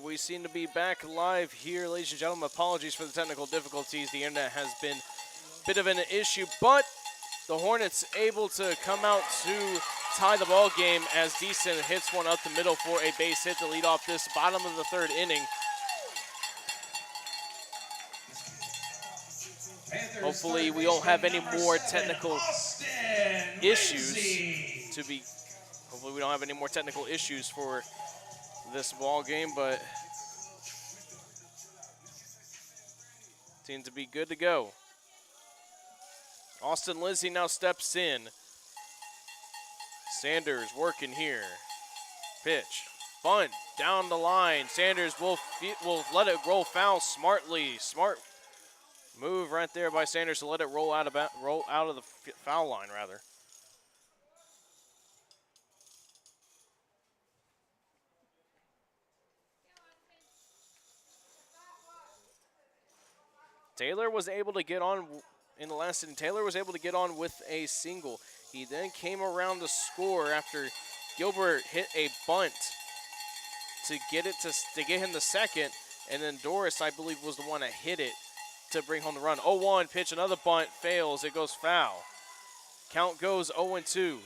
we seem to be back live here, ladies and gentlemen. Apologies for the technical difficulties. The internet has been a bit of an issue, but the Hornets able to come out to tie the ball game as Deason hits one up the middle for a base hit to lead off this bottom of the third inning. Hopefully we don't have any more technical issues Hopefully we don't have any more technical issues for this ball game, but seems to be good to go. Austin Lindsay now steps in. Sanders working here. Pitch, bunt, down the line. Sanders will let it roll foul smartly. Smart move right there by Sanders to let it roll out of the foul line, rather. Taylor was able to get on in the last inning. Taylor was able to get on with a single. He then came around to score after Gilbert hit a bunt to get him the second, and then Doris, I believe, was the one that hit it to bring home the run. 0-1 pitch, another bunt, fails. It goes foul. Count goes 0-2.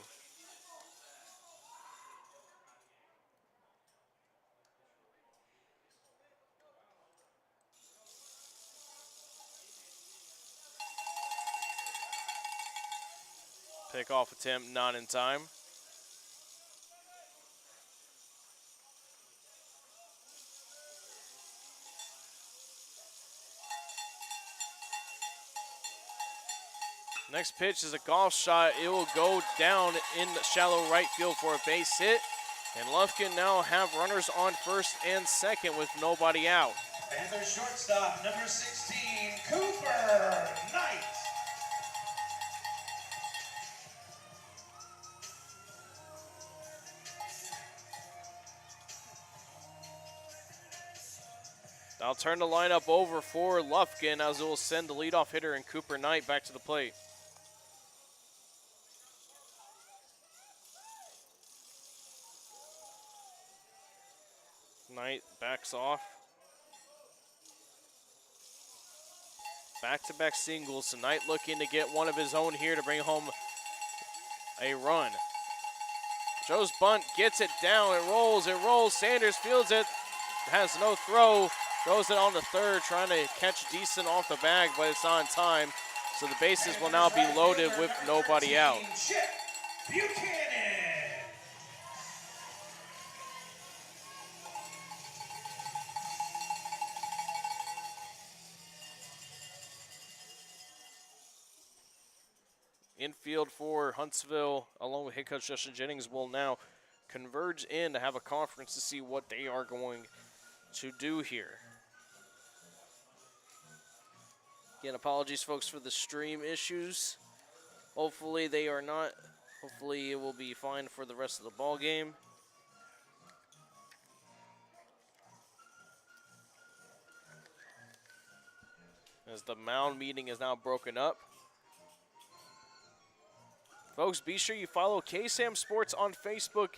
Pickoff attempt not in time. Next pitch is a golf shot. It will go down in the shallow right field for a base hit. And Lufkin now have runners on first and second with nobody out. Panthers shortstop, number 16, Cooper Knight. I'll turn the lineup over for Lufkin as it will send the leadoff hitter and Cooper Knight back to the plate. Knight backs off. Back-to-back singles. So Knight looking to get one of his own here to bring home a run. Joe's bunt gets it down. It rolls. Sanders fields it. Has no throw. Throws it on the third, trying to catch Deason off the bag, but it's on time. So the bases will now be loaded with nobody out. Infield for Huntsville, along with head coach Justin Jennings, will now converge in to have a conference to see what they are going to do here. Again, apologies, folks, for the stream issues. Hopefully they are not. Hopefully it will be fine for the rest of the ball game. As the mound meeting is now broken up. Folks, be sure you follow KSAM Sports on Facebook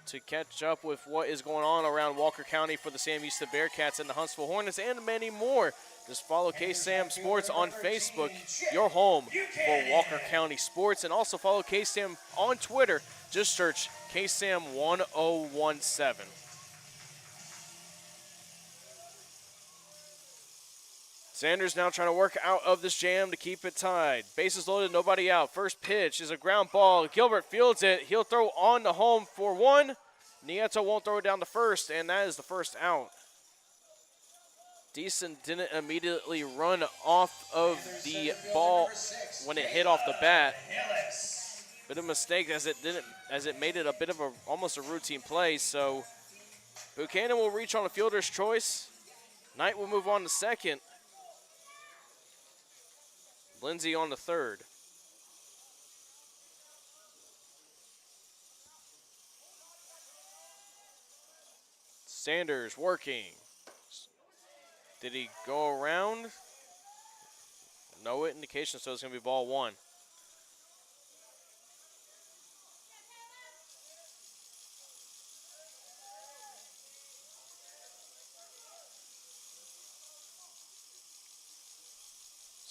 to catch up with what is going on around Walker County for the Sam Houston Bearcats and the Huntsville Hornets and many more. Just follow KSAM Sports on Facebook, your home for Walker County sports. And also follow KSAM on Twitter. Just search KSAM 1017. Sanders now trying to work out of this jam to keep it tied. Bases loaded, nobody out. First pitch is a ground ball. Gilbert fields it. He'll throw on the home for one. Nieto won't throw it down to first, and that is the first out. Deason didn't immediately run off of the ball when it hit off the bat. Bit of a mistake as it made it a bit of almost a routine play. So Buchanan will reach on a fielder's choice. Knight will move on to second. Lindsay on the third. Sanders working. Did he go around? No indication, so it's going to be ball one.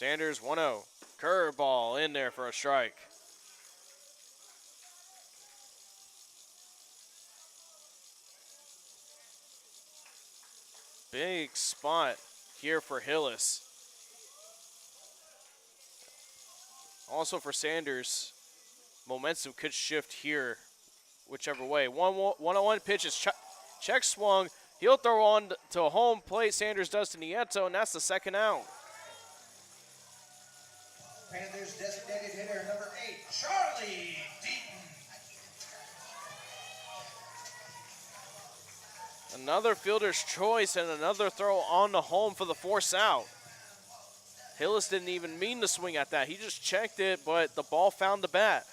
Sanders 1-0. Curveball in there for a strike. Big spot here for Hillis. Also for Sanders, momentum could shift here whichever way. 1-1 pitch is check swung. He'll throw on to home plate. Sanders does to Nieto, and that's the second out. Panthers designated hitter number 8, Charlie Deaton. Another fielder's choice and another throw on the home for the force out. Hillis didn't even mean to swing at that. He just checked it, but the ball found the bat.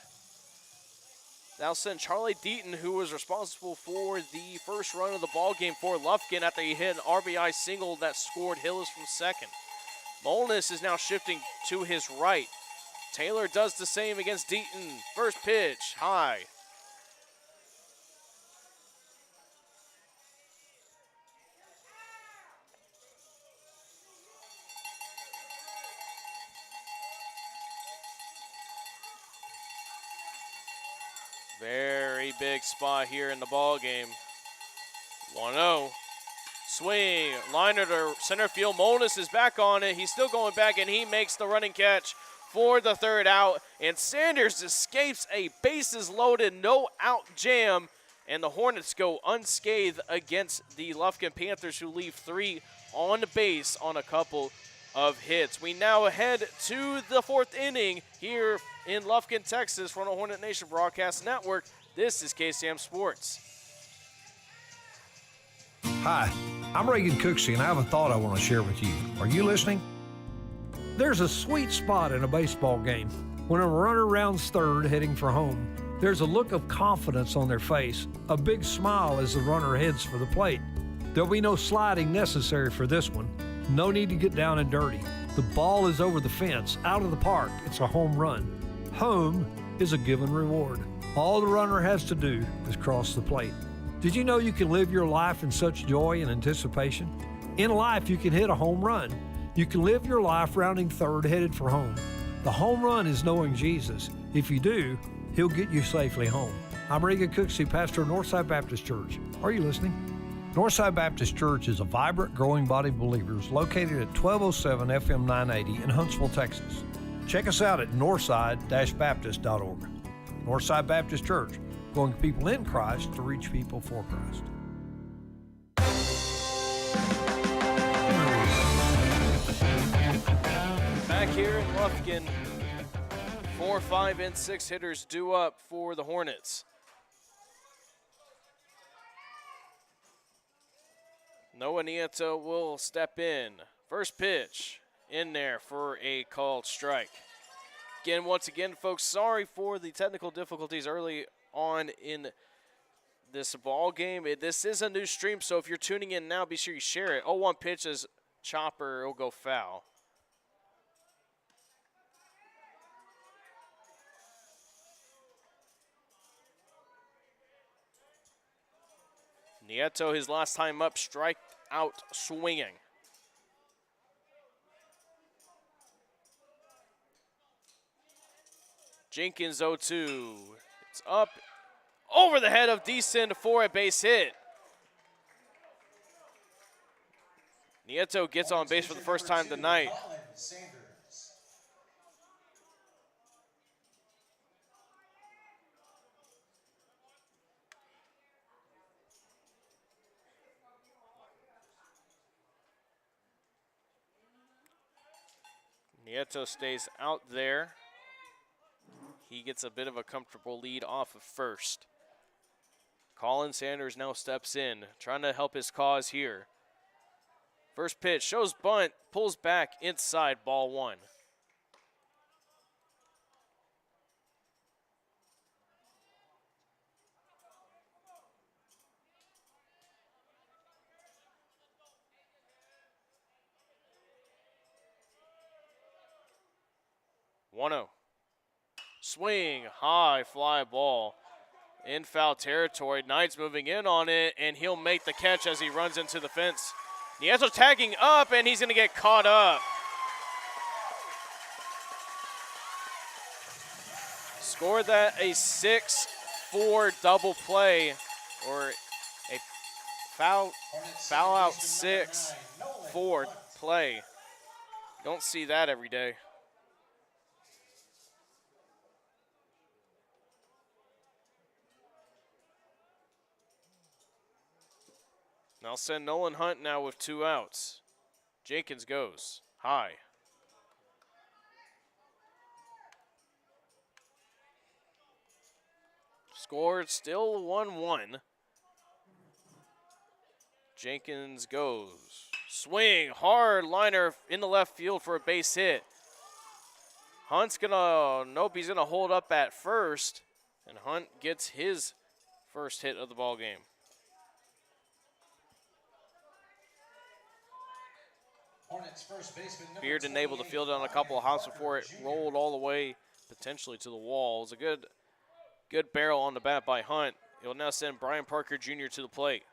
That'll send Charlie Deaton, who was responsible for the first run of the ball game for Lufkin after he hit an RBI single that scored Hillis from second. Molness is now shifting to his right. Taylor does the same against Deaton. First pitch, high. Very big spot here in the ball game. 1-0. Swing, liner to center field. Molness is back on it. He's still going back, and he makes the running catch for the third out. And Sanders escapes a bases-loaded, no-out jam. And the Hornets go unscathed against the Lufkin Panthers, who leave 3 on base on a couple of hits. We now head to the 4th inning here in Lufkin, Texas, from the Hornet Nation Broadcast Network. This is KSAM Sports. Hi, I'm Reagan Cooksey, and I have a thought I want to share with you. Are you listening? There's a sweet spot in a baseball game when a runner rounds third heading for home. There's a look of confidence on their face, a big smile as the runner heads for the plate. There'll be no sliding necessary for this one. No need to get down and dirty. The ball is over the fence, out of the park. It's a home run. Home is a given reward. All the runner has to do is cross the plate. Did you know you can live your life in such joy and anticipation? In life, you can hit a home run. You can live your life rounding third headed for home. The home run is knowing Jesus. If you do, he'll get you safely home. I'm Reagan Cooksey, pastor of Northside Baptist Church. Are you listening? Northside Baptist Church is a vibrant, growing body of believers located at 1207 FM 980 in Huntsville, Texas. Check us out at northside-baptist.org. Northside Baptist Church, going people in Christ to reach people for Christ. Back here in Lufkin, 4, 5, and 6 hitters due up for the Hornets. Noah Nieto will step in. First pitch in there for a called strike. Again, once again, folks, sorry for the technical difficulties early on in this ball game. This is a new stream, so if you're tuning in now, be sure you share it. 0-1 pitch is chopper. It'll go foul. Nieto, his last time up, strike out swinging. Jenkins 0-2. It's up over the head of Deason for a base hit. Nieto gets on base for the first time tonight. Collin. Nieto stays out there. He gets a bit of a comfortable lead off of first. Collin Sanders now steps in, trying to help his cause here. First pitch, shows bunt, pulls back inside, ball 1. Swing, high fly ball in foul territory. Knight's moving in on it, and he'll make the catch as he runs into the fence. Nieto tagging up, and he's going to get caught up. Scored that a 6-4 double play, or a foul out 6-4 play. Don't see that every day. Now send Nolan Hunt now with 2 outs. Jenkins goes high. Scored still 1-1. Jenkins goes. Swing, hard liner in the left field for a base hit. Hunt's nope, he's gonna hold up at first, and Hunt gets his first hit of the ball game. Bearden able to field it on a couple of hops before it rolled all the way potentially to the wall. It was a good barrel on the bat by Hunt. It will now send Brian Parker Jr. to the plate.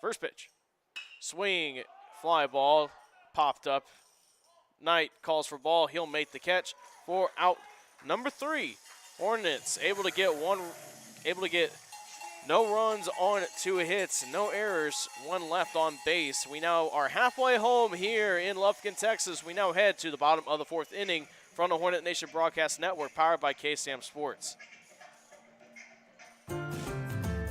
First pitch. Swing, fly ball, popped up. Knight calls for ball. He'll make the catch for out number 3. Hornets able to get no runs on 2 hits, no errors, 1 left on base. We now are halfway home here in Lufkin, Texas. We now head to the bottom of the 4th inning from the Hornet Nation Broadcast Network, powered by KSAM Sports.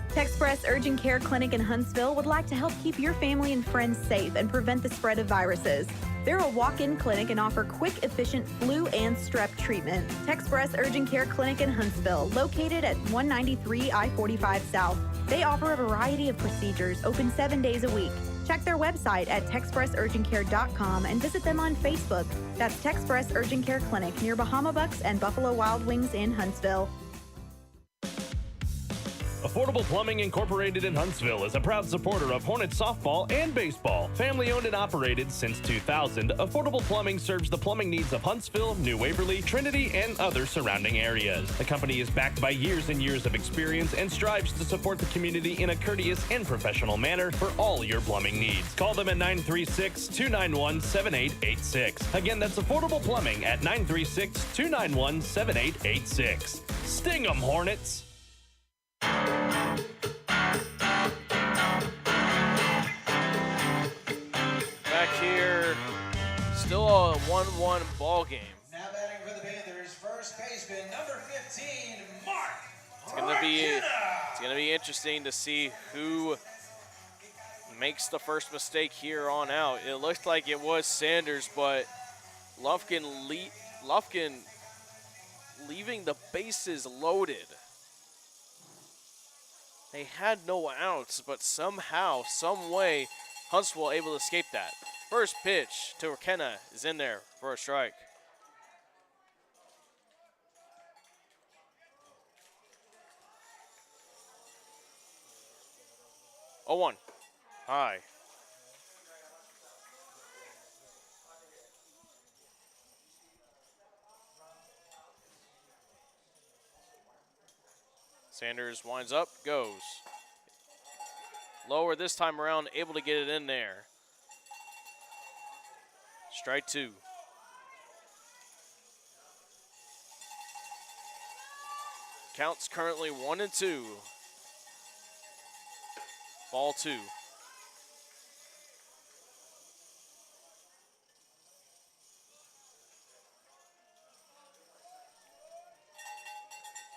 Texpress Urgent Care Clinic in Huntsville would like to help keep your family and friends safe and prevent the spread of viruses. They're a walk-in clinic and offer quick, efficient flu and strep treatment. Texpress Urgent Care Clinic in Huntsville, located at 193 I-45 South. They offer a variety of procedures, open 7 days a week. Check their website at texpressurgentcare.com and visit them on Facebook. That's Texpress Urgent Care Clinic near Bahama Bucks and Buffalo Wild Wings in Huntsville. Affordable Plumbing Incorporated in Huntsville is a proud supporter of Hornet softball and baseball. Family owned and operated since 2000, Affordable Plumbing serves the plumbing needs of Huntsville, New Waverly, Trinity, and other surrounding areas. The company is backed by years and years of experience and strives to support the community in a courteous and professional manner for all your plumbing needs. Call them at 936-291-7886. Again, that's Affordable Plumbing at 936-291-7886. Sting 'em, Hornets! Back here, still a 1-1 ball game. Now batting for the Panthers, first baseman, number 15, Mark. It's gonna be interesting to see who makes the first mistake here on out. It looks like it was Sanders, but Lufkin leaving the bases loaded. They had no outs, but somehow, some way, Huntsville able to escape that. First pitch to McKenna is in there for a strike. Oh, 1. High. Sanders winds up, goes. Lower this time around, able to get it in there. Strike 2. Counts currently 1-2. Ball 2.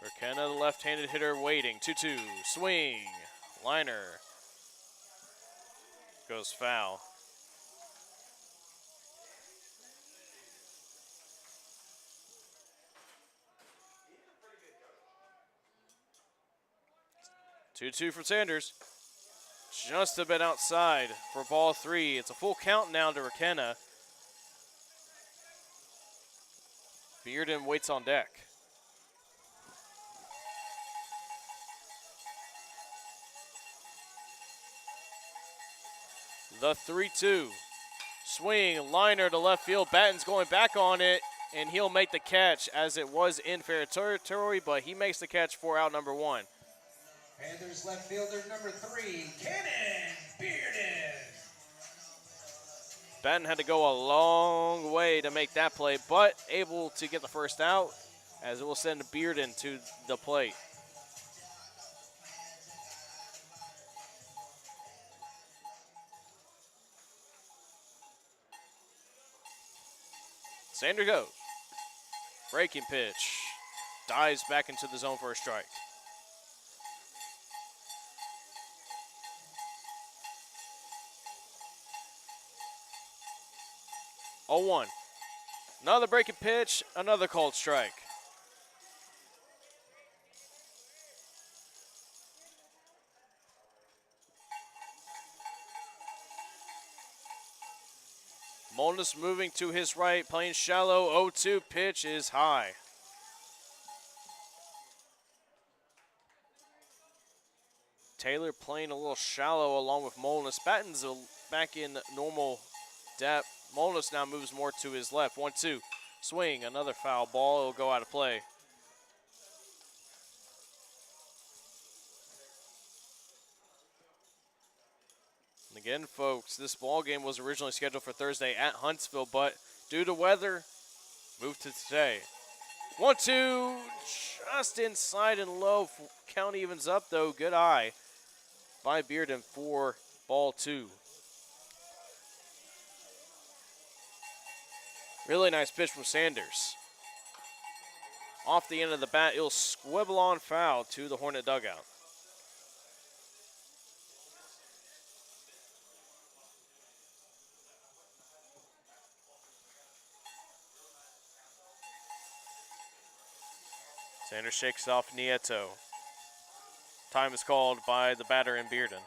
McKenna, the left-handed hitter, waiting. 2-2. Swing. Liner. Goes foul. Two from Sanders. Just a bit outside for ball 3. It's a full count now to McKenna. Bearden waits on deck. The 3-2. Swing, liner to left field. Batten's going back on it, and he'll make the catch as it was in fair territory, but he makes the catch for out number 1. Panthers left fielder number 3, Cannon Bearden. Batten had to go a long way to make that play, but able to get the first out as it will send Bearden to the plate. Sander goes. Breaking pitch. Dives back into the zone for a strike. Oh, 1. Another breaking pitch, another called strike. Molness moving to his right, playing shallow. 0-2 pitch is high. Taylor playing a little shallow along with Molness. Batten's back in normal depth. Molness now moves more to his left. 1-2. Swing, another foul ball. It'll go out of play. And again, folks, this ball game was originally scheduled for Thursday at Huntsville, but due to weather, moved to today. 1-2, just inside and low. Count evens up, though. Good eye by Bearden for ball 2. Really nice pitch from Sanders. Off the end of the bat, it'll squibble on foul to the Hornet dugout. Sanders shakes off Nieto. Time is called by the batter in Bearden.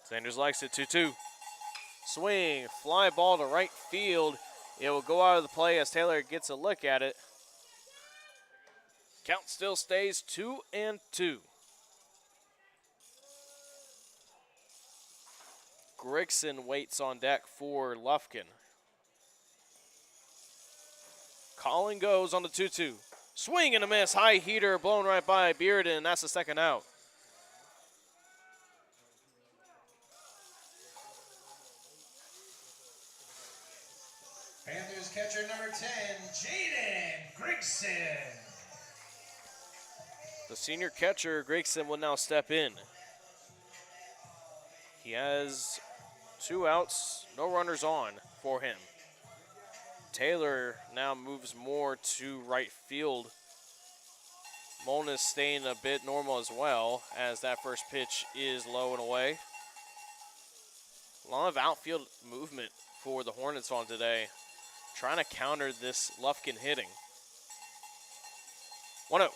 Sanders likes it, 2-2. Swing, fly ball to right field. It will go out of the play as Taylor gets a look at it. Count still stays 2-2. Grigson waits on deck for Lufkin. Collin goes on the 2-2. Swing and a miss. High heater blown right by Bearden. That's the second out. Panthers catcher number 10, Jaden Grigson. The senior catcher, Grigson, will now step in. He has 2 outs, no runners on for him. Taylor now moves more to right field. Molness staying a bit normal as well, as that first pitch is low and away. A lot of outfield movement for the Hornets on today, trying to counter this Lufkin hitting. 1-0.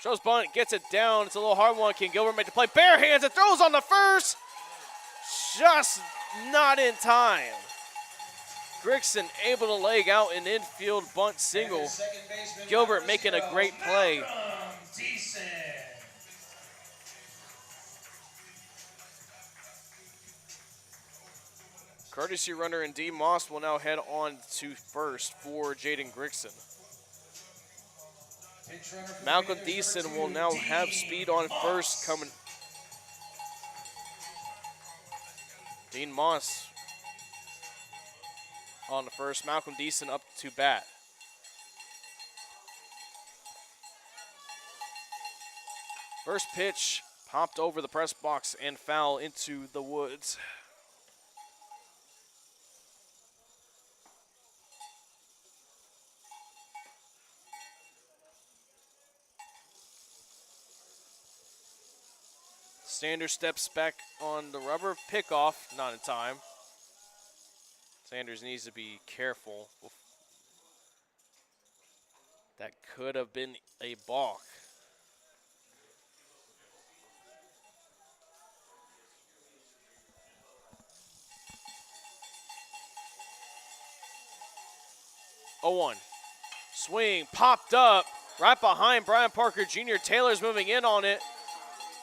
Shows bunt, gets it down. It's a little hard one. Can Gilbert make the play? Bare hands, it throws on the first. Just not in time. Grigson able to leg out an infield bunt single. Gilbert making a great play. Courtesy runner and D. Moss will now head on to first for Jaden Grigson. Malcolm Deason will now have speed on first coming. Dean Moss on the first. Malcolm Deason up to bat. First pitch popped over the press box and foul into the woods. Sanders steps back on the rubber. Pickoff, not in time. Sanders needs to be careful. That could have been a balk. Oh, 1. Swing, popped up, right behind Brian Parker Jr. Taylor's moving in on it.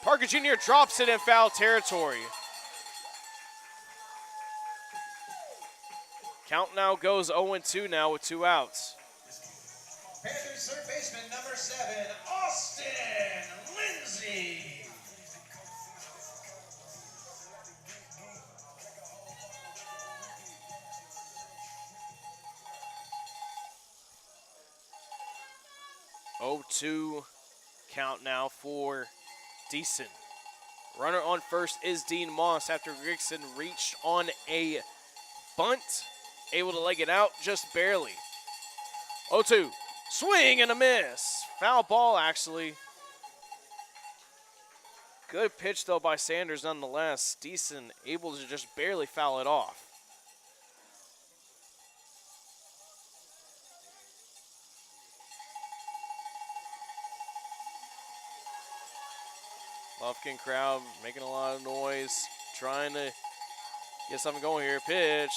Parker Jr. drops it in foul territory. Count now goes 0-2 with 2 outs. Panthers third baseman number 7, Austin 0-2 count now for Deason. Runner on first is Dean Moss after Rickson reached on a bunt. Able to leg it out just barely. 0-2. Swing and a miss. Foul ball, actually. Good pitch, though, by Sanders nonetheless. Deason able to just barely foul it off. Lufkin crowd making a lot of noise, trying to get something going here. Pitch,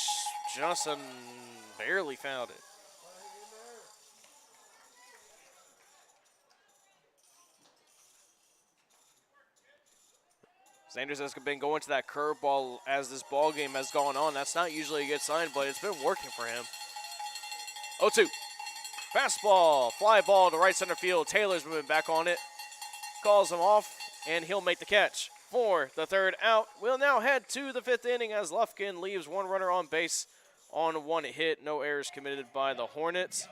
Johnson barely fouled it. Sanders has been going to that curveball as this ball game has gone on. That's not usually a good sign, but it's been working for him. 0-2. Fastball, fly ball to right center field. Taylor's moving back on it. Calls him off, and he'll make the catch for the third out. We'll now head to the fifth inning as Lufkin leaves one runner on base on one hit. No errors committed by the Hornets.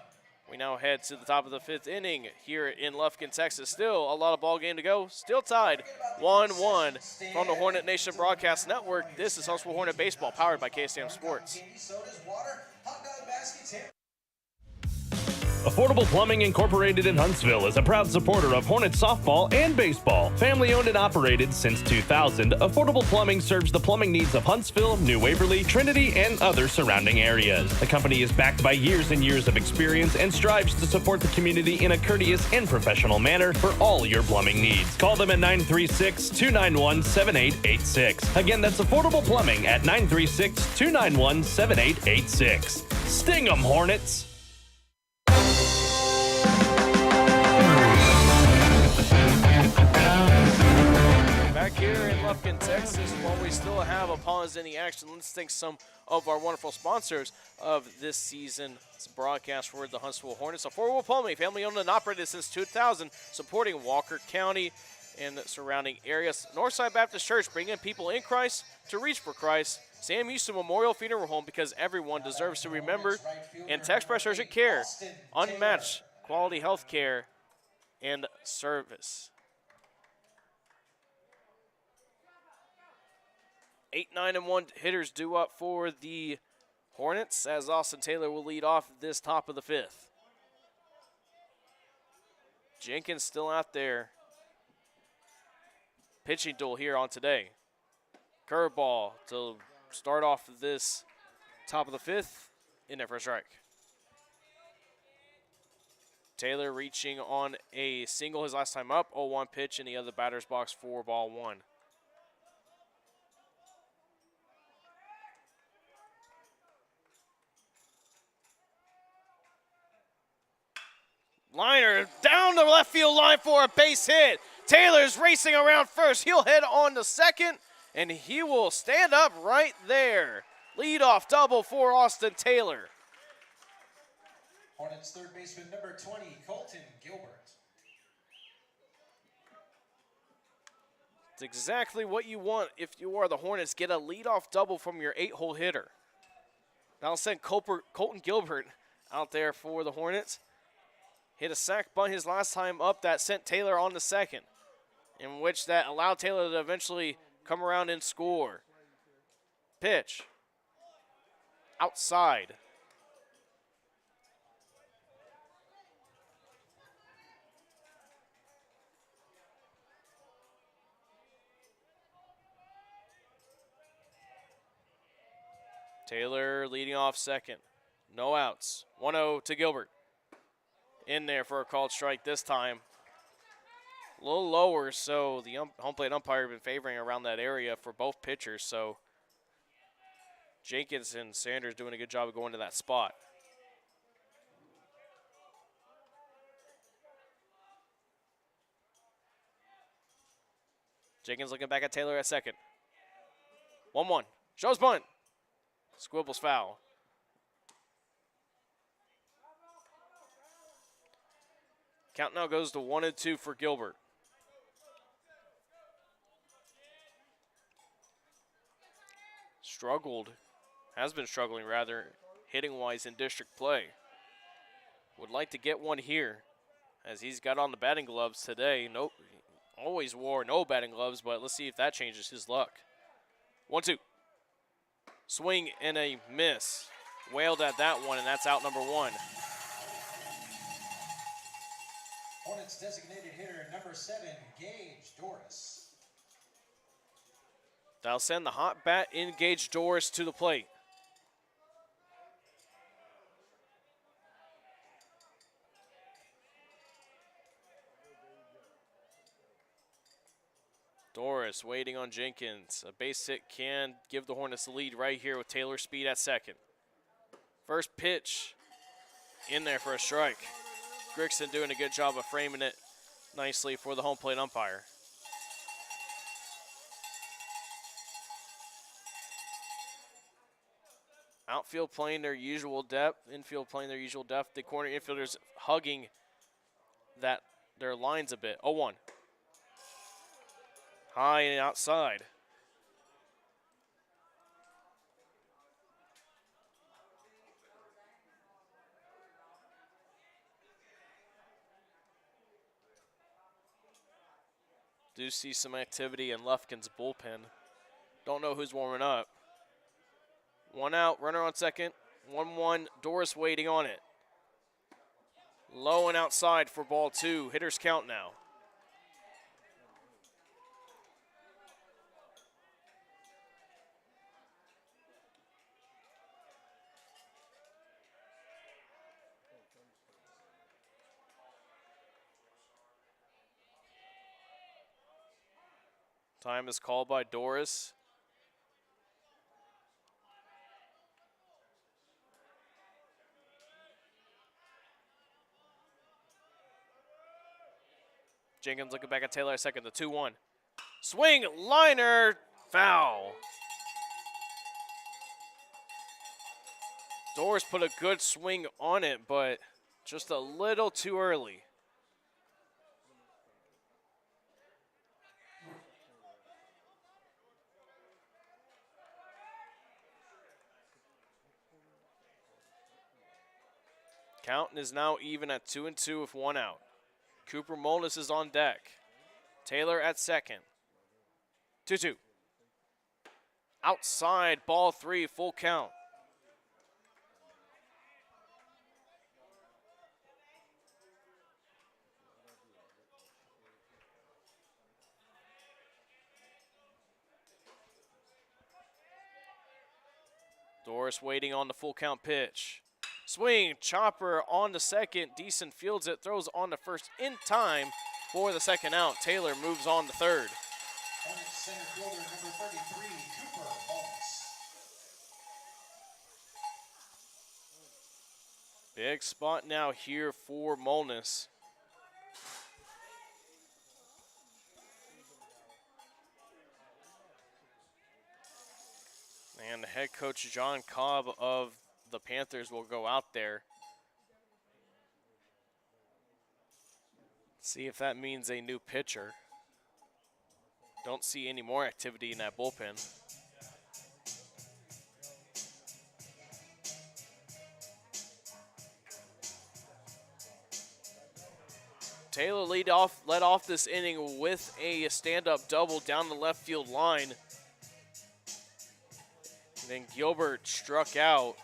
We now head to the top of the fifth inning here in Lufkin, Texas. Still a lot of ball game to go. Still tied 1-1 from the Hornet Nation Broadcast Network. This is Huntsville Hornet Baseball, powered by KSAM Sports. Affordable Plumbing Incorporated in Huntsville is a proud supporter of Hornets softball and baseball. Family owned and operated since 2000, Affordable Plumbing serves the plumbing needs of Huntsville, New Waverly, Trinity, and other surrounding areas. The company is backed by years and years of experience and strives to support the community in a courteous and professional manner for all your plumbing needs. Call them at 936-291-7886. Again, that's Affordable Plumbing at 936-291-7886. Sting 'em, Hornets! Back here in Lufkin, Texas, while we still have a pause in the action, let's thank some of our wonderful sponsors of this season's broadcast for the Huntsville Hornets. Affordable Plumbing, family owned and operated since 2000, supporting Walker County and the surrounding areas. Northside Baptist Church, bringing people in Christ to reach for Christ. Sam Houston Memorial Funeral Home, because everyone deserves to remember. And Texpress Urgent Care, unmatched quality health care and service. 8, 9, and 1 hitters due up for the Hornets as Austin Taylor will lead off this top of the fifth. Jenkins still out there. Pitching duel here on today. Curveball to start off this top of the fifth. In there for a strike. Taylor reaching on a single his last time up. 0-1 pitch in the other batter's box for ball one. Liner down the left field line for a base hit. Taylor's racing around first. He'll head on to second, and he will stand up right there. Leadoff double for Austin Taylor. Hornets third baseman number 20, Colton Gilbert. It's exactly what you want if you are the Hornets. Get a leadoff double from your 8-hole hitter. Now I'll send Colton Gilbert out there for the Hornets. Hit a sac bunt his last time up that sent Taylor on to second, in which that allowed Taylor to eventually come around and score. Pitch. Outside. Taylor leading off second. No outs. 1-0 to Gilbert. In there for a called strike this time. A little lower, so the home plate umpire has been favoring around that area for both pitchers. So Jenkins and Sanders doing a good job of going to that spot. Jenkins looking back at Taylor at second. 1-1. Shows bunt. Squibble's foul. Count now goes to 1-2 for Gilbert. Has been struggling rather, hitting-wise in district play. Would like to get one here as he's got on the batting gloves today. Nope, always wore no batting gloves, but let's see if that changes his luck. 1-2. Swing and a miss. Wailed at that one, and that's out number 1. Hornets designated hitter number 7, Gage Doris. That'll send the hot bat in Gage Doris to the plate. Doris waiting on Jenkins. A base hit can give the Hornets the lead right here with Taylor Speed at second. First pitch in there for a strike. Grigson doing a good job of framing it nicely for the home plate umpire. Outfield playing their usual depth, infield playing their usual depth. The corner infielders hugging their lines a bit. 0-1. High and outside. Do see some activity in Lufkin's bullpen. Don't know who's warming up. 1 out, runner on second. 1-1, Doris waiting on it. Low and outside for ball 2. Hitters count now. Time is called by Doris. Jenkins looking back at Taylor at second, the 2-1. Swing, liner, foul. Doris put a good swing on it, but just a little too early. Count is now even at 2-2 with 1 out. Cooper Molness is on deck. Taylor at second. 2-2. Outside, ball 3, full count. Doris waiting on the full count pitch. Swing, chopper on the second. Deason fields it, throws on the first in time for the second out. Taylor moves on to third. Hornets center fielder number 33, Cooper Holmes. Big spot now here for Molness. And head coach John Cobb of the Panthers will go out there. See if that means a new pitcher. Don't see any more activity in that bullpen. Taylor led off this inning with a stand-up double down the left field line. And then Gilbert struck out.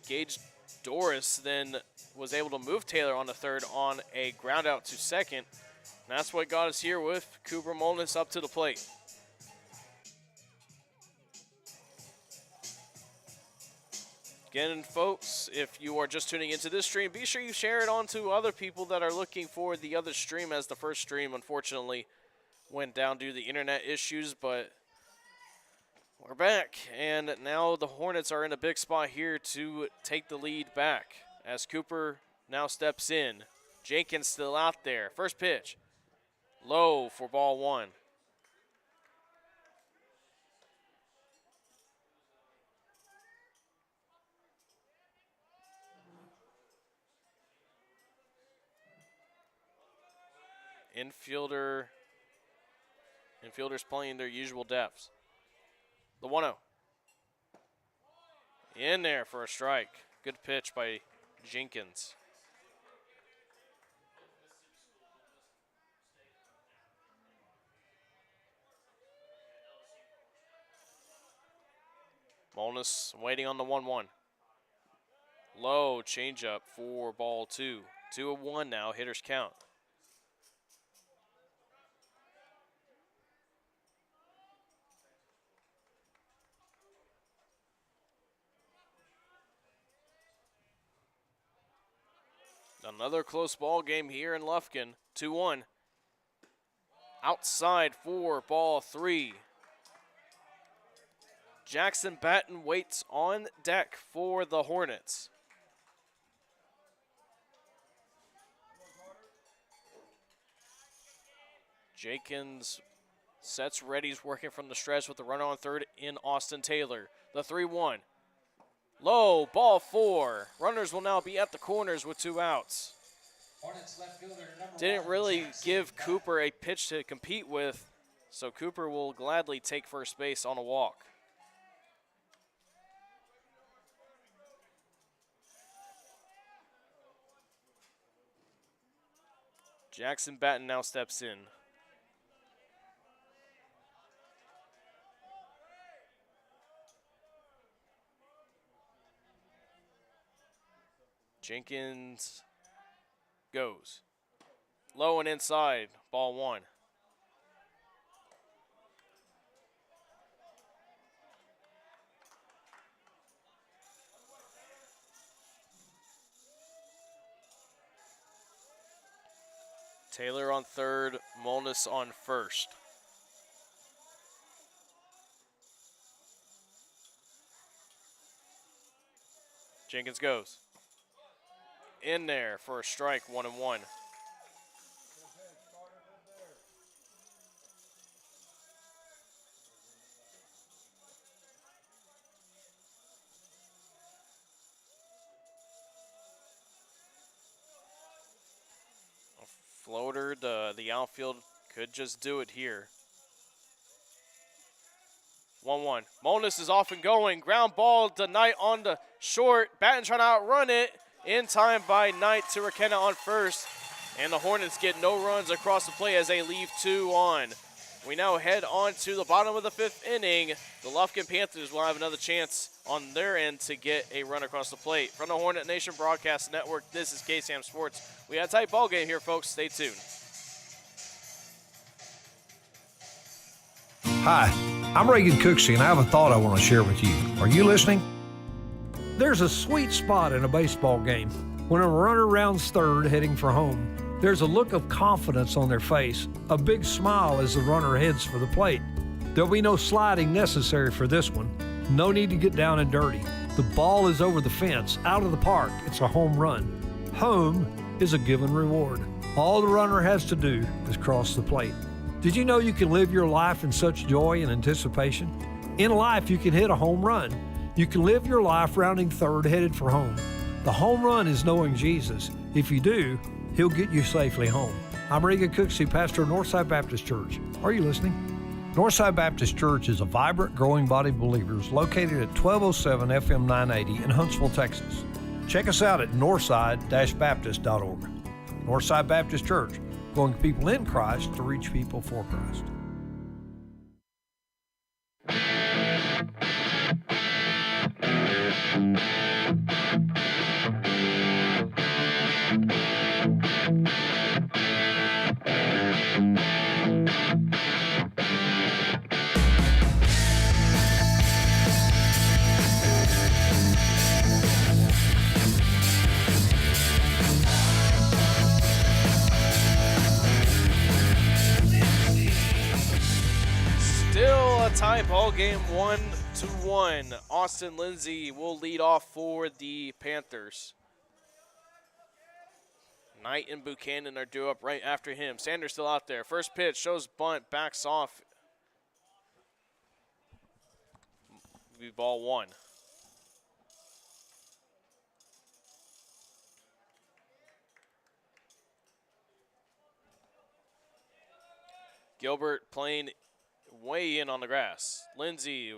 Gage Doris then was able to move Taylor on the third on a ground out to second. And that's what got us here with Cooper Molness up to the plate. Again, folks, if you are just tuning into this stream, be sure you share it on to other people that are looking for the other stream, as the first stream unfortunately went down due to the internet issues, but we're back, and now the Hornets are in a big spot here to take the lead back as Cooper now steps in. Jenkins still out there. First pitch, low for ball 1. Infielders playing their usual depths. The 1-0. In there for a strike. Good pitch by Jenkins. Molness waiting on the 1-1. Low changeup for ball 2. 2-1 now, hitters count. Another close ball game here in Lufkin. 2-1. Outside for ball 3. Jackson Batten waits on deck for the Hornets. Jenkins sets ready, he's working from the stretch with the runner on third in Austin Taylor. The 3-1. Low, ball 4. Runners will now be at the corners with 2 outs. Hornets left fielder number Didn't 1, really Jackson give Batten. Cooper a pitch to compete with, so Cooper will gladly take first base on a walk. Jackson Batten now steps in. Jenkins goes. Low and inside, ball 1. Taylor on third, Molness on first. Jenkins goes. In there for a strike, 1-1. A floater, the outfield could just do it here. 1-1. Molness is off and going. Ground ball to Knight on the short. Batten trying to outrun it. In time by Knight to McKenna on first. And the Hornets get no runs across the play as they leave 2 on. We now head on to the bottom of the 5th inning. The Lufkin Panthers will have another chance on their end to get a run across the plate. From the Hornet Nation Broadcast Network, this is KSAM Sports. We had a tight ball game here, folks. Stay tuned. Hi, I'm Reagan Cooksey, and I have a thought I want to share with you. Are you listening? There's a sweet spot in a baseball game when a runner rounds third heading for home. There's a look of confidence on their face, a big smile as the runner heads for the plate. There'll be no sliding necessary for this one. No need to get down and dirty. The ball is over the fence, out of the park. It's a home run. Home is a given reward. All the runner has to do is cross the plate. Did you know you can live your life in such joy and anticipation? In life, you can hit a home run. You can live your life rounding third headed for home. The home run is knowing Jesus. If you do, He'll get you safely home. I'm Reagan Cooksey, pastor of Northside Baptist Church. Are you listening? Northside Baptist Church is a vibrant, growing body of believers located at 1207 FM 980 in Huntsville, Texas. Check us out at northside-baptist.org. Northside Baptist Church, going people in Christ to reach people for Christ. Still a tie ball game, 1-1. Austin Lindsay will lead off for the Panthers. Knight and Buchanan are due up right after him. Sanders still out there. First pitch shows bunt, backs off. Be ball 1. Gilbert playing way in on the grass. Lindsay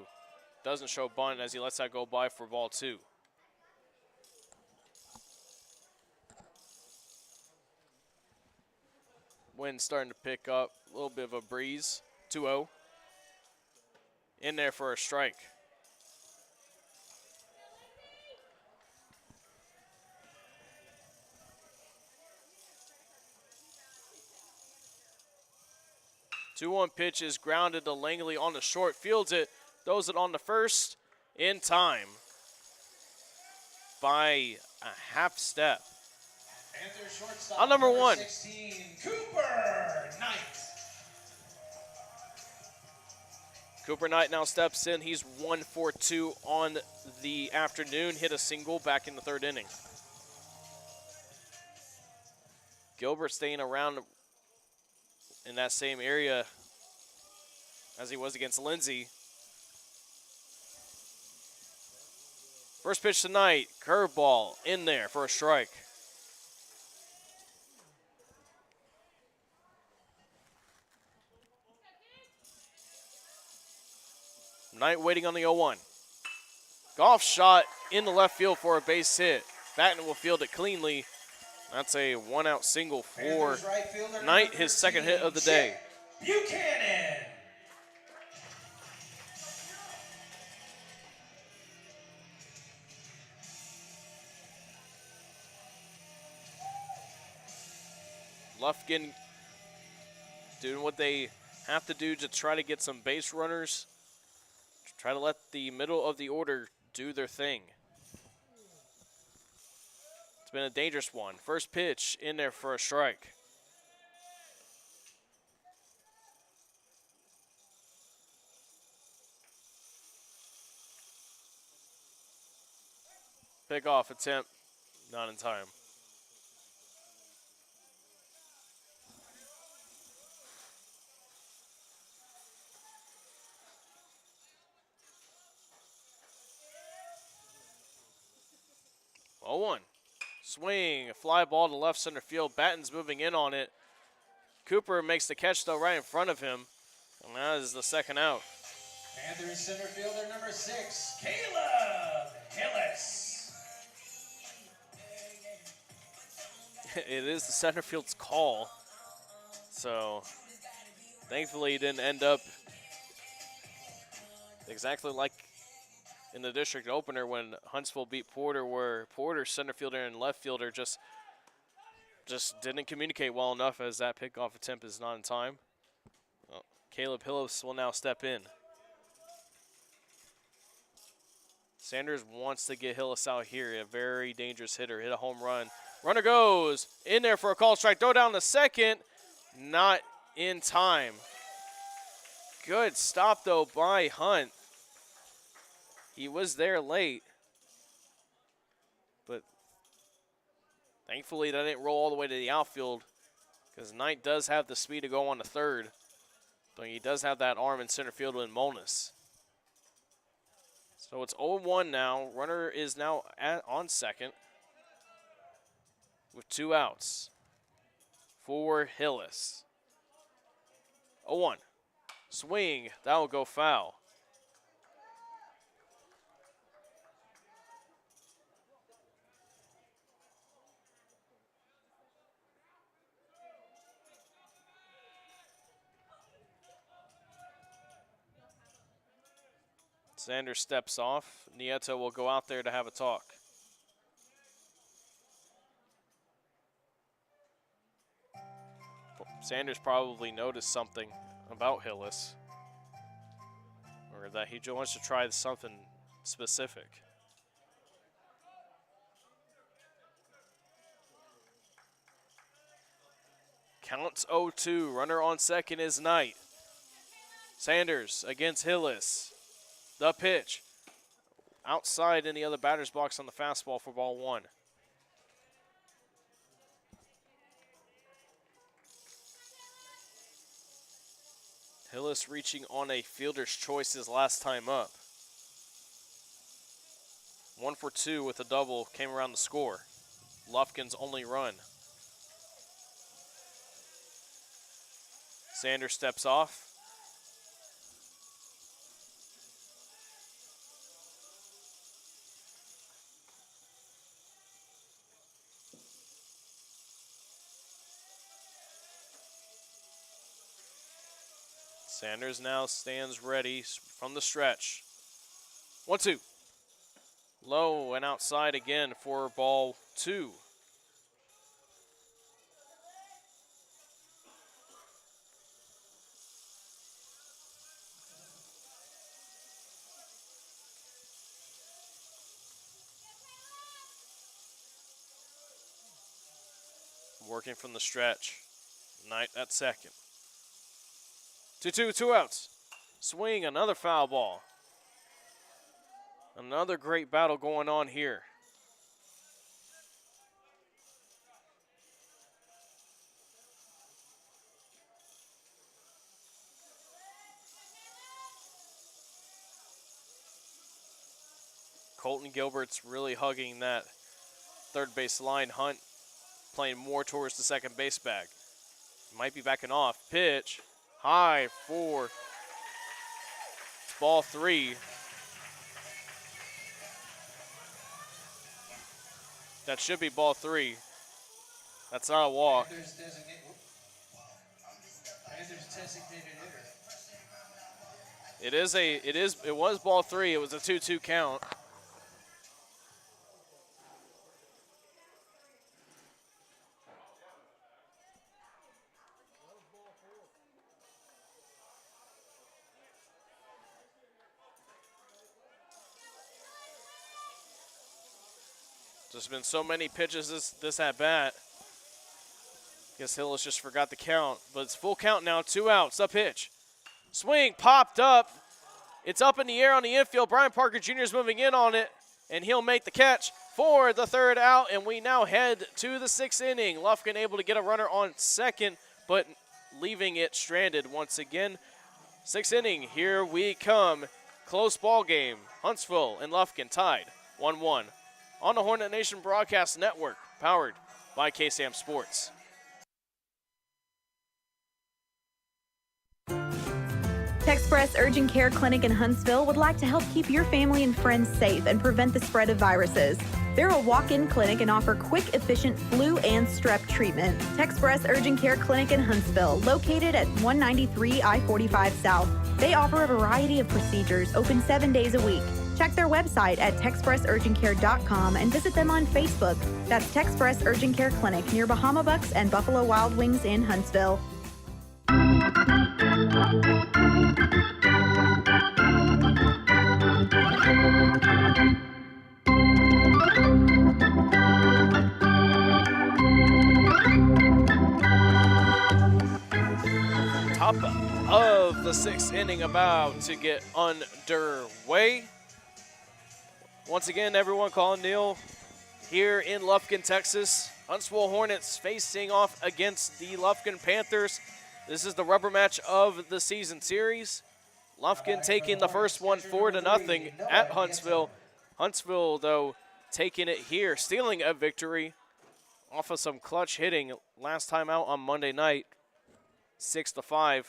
doesn't show bunt as he lets that go by for ball 2. Wind starting to pick up, a little bit of a breeze. 2-0. In there for a strike. 2-1 pitch is grounded to Langley on the short, fields it, throws it on the first in time by a half step. Panthers shortstop, On number 1. 16, Cooper Knight. Cooper Knight now steps in. He's 1 for 2 on the afternoon. Hit a single back in the 3rd inning. Gilbert staying around in that same area as he was against Lindsay. First pitch tonight, curveball in there for a strike. Knight waiting on the 0-1. Golf shot in the left field for a base hit. Batten will field it cleanly. That's a 1-out single for Knight, his 2nd hit of the day. Buchanan. Lufkin doing what they have to do to try to get some base runners. Try to let the middle of the order do their thing. It's been a dangerous one. First pitch in there for a strike. Pickoff attempt, not in time. Oh, 1. Swing, a fly ball to left center field. Batten's moving in on it. Cooper makes the catch, though, right in front of him. And that is the 2nd out. Panthers center fielder number 6, Caleb Hillis. It is the center field's call. So, thankfully, he didn't end up exactly like in the district opener when Huntsville beat Porter, where Porter's center fielder and left fielder just didn't communicate well enough, as that pickoff attempt is not in time. Well, Caleb Hillis will now step in. Sanders wants to get Hillis out here, a very dangerous hitter, hit a home run. Runner goes in there for a call strike, throw down the 2nd, not in time. Good stop though by Hunt. He was there late, but thankfully that didn't roll all the way to the outfield, because Knight does have the speed to go on the 3rd, but he does have that arm in center field with Monas. So it's 0-1 now. Runner is now on 2nd with 2 outs for Hillis. 0-1. Swing, that will go foul. Sanders steps off. Nieto will go out there to have a talk. Sanders probably noticed something about Hillis, or that he wants to try something specific. Counts 0-2. Runner on 2nd is Knight. Sanders against Hillis. The pitch. Outside in the other batter's box on the fastball for ball 1. Hillis reaching on a fielder's choice his last time up. 1 for 2 with a double came around the score. Lufkin's only run. Sanders steps off. Sanders now stands ready from the stretch. 1-2. Low and outside again for ball 2. working from the stretch. Knight at second. 2-2, 2 outs. Swing, another foul ball. Another great battle going on here. Colton Gilbert's really hugging that third base line. Hunt playing more towards the second base bag. Might be backing off. Pitch. High for ball 3. That should be ball 3. That's not a walk. Panthers designated hitter. It was ball 3. It was a 2-2 count. There's been so many pitches this at bat. Guess Hillis just forgot the count, but it's full count now. 2 outs. Up pitch. Swing popped up. It's up in the air on the infield. Brian Parker Jr. is moving in on it, and he'll make the catch for the 3rd out. And we now head to the 6th inning. Lufkin able to get a runner on second, but leaving it stranded once again. 6th inning. Here we come. Close ball game. Huntsville and Lufkin tied 1-1. On the Hornet Nation Broadcast Network, powered by KSAM Sports. Texpress Urgent Care Clinic in Huntsville would like to help keep your family and friends safe and prevent the spread of viruses. They're a walk-in clinic and offer quick, efficient flu and strep treatment. Texpress Urgent Care Clinic in Huntsville, located at 193 I-45 South. They offer a variety of procedures, open 7 days a week. Check their website at texpressurgentcare.com and visit them on Facebook. That's Texpress Urgent Care Clinic near Bahama Bucks and Buffalo Wild Wings in Huntsville. Top of the 6th inning about to get underway. Once again, everyone, Collin, Neill here in Lufkin, Texas. Huntsville Hornets facing off against the Lufkin Panthers. This is the rubber match of the season series. Lufkin taking the first one 4-0 at Huntsville. Huntsville, though, taking it here, stealing a victory off of some clutch hitting last time out on Monday night, 6-5.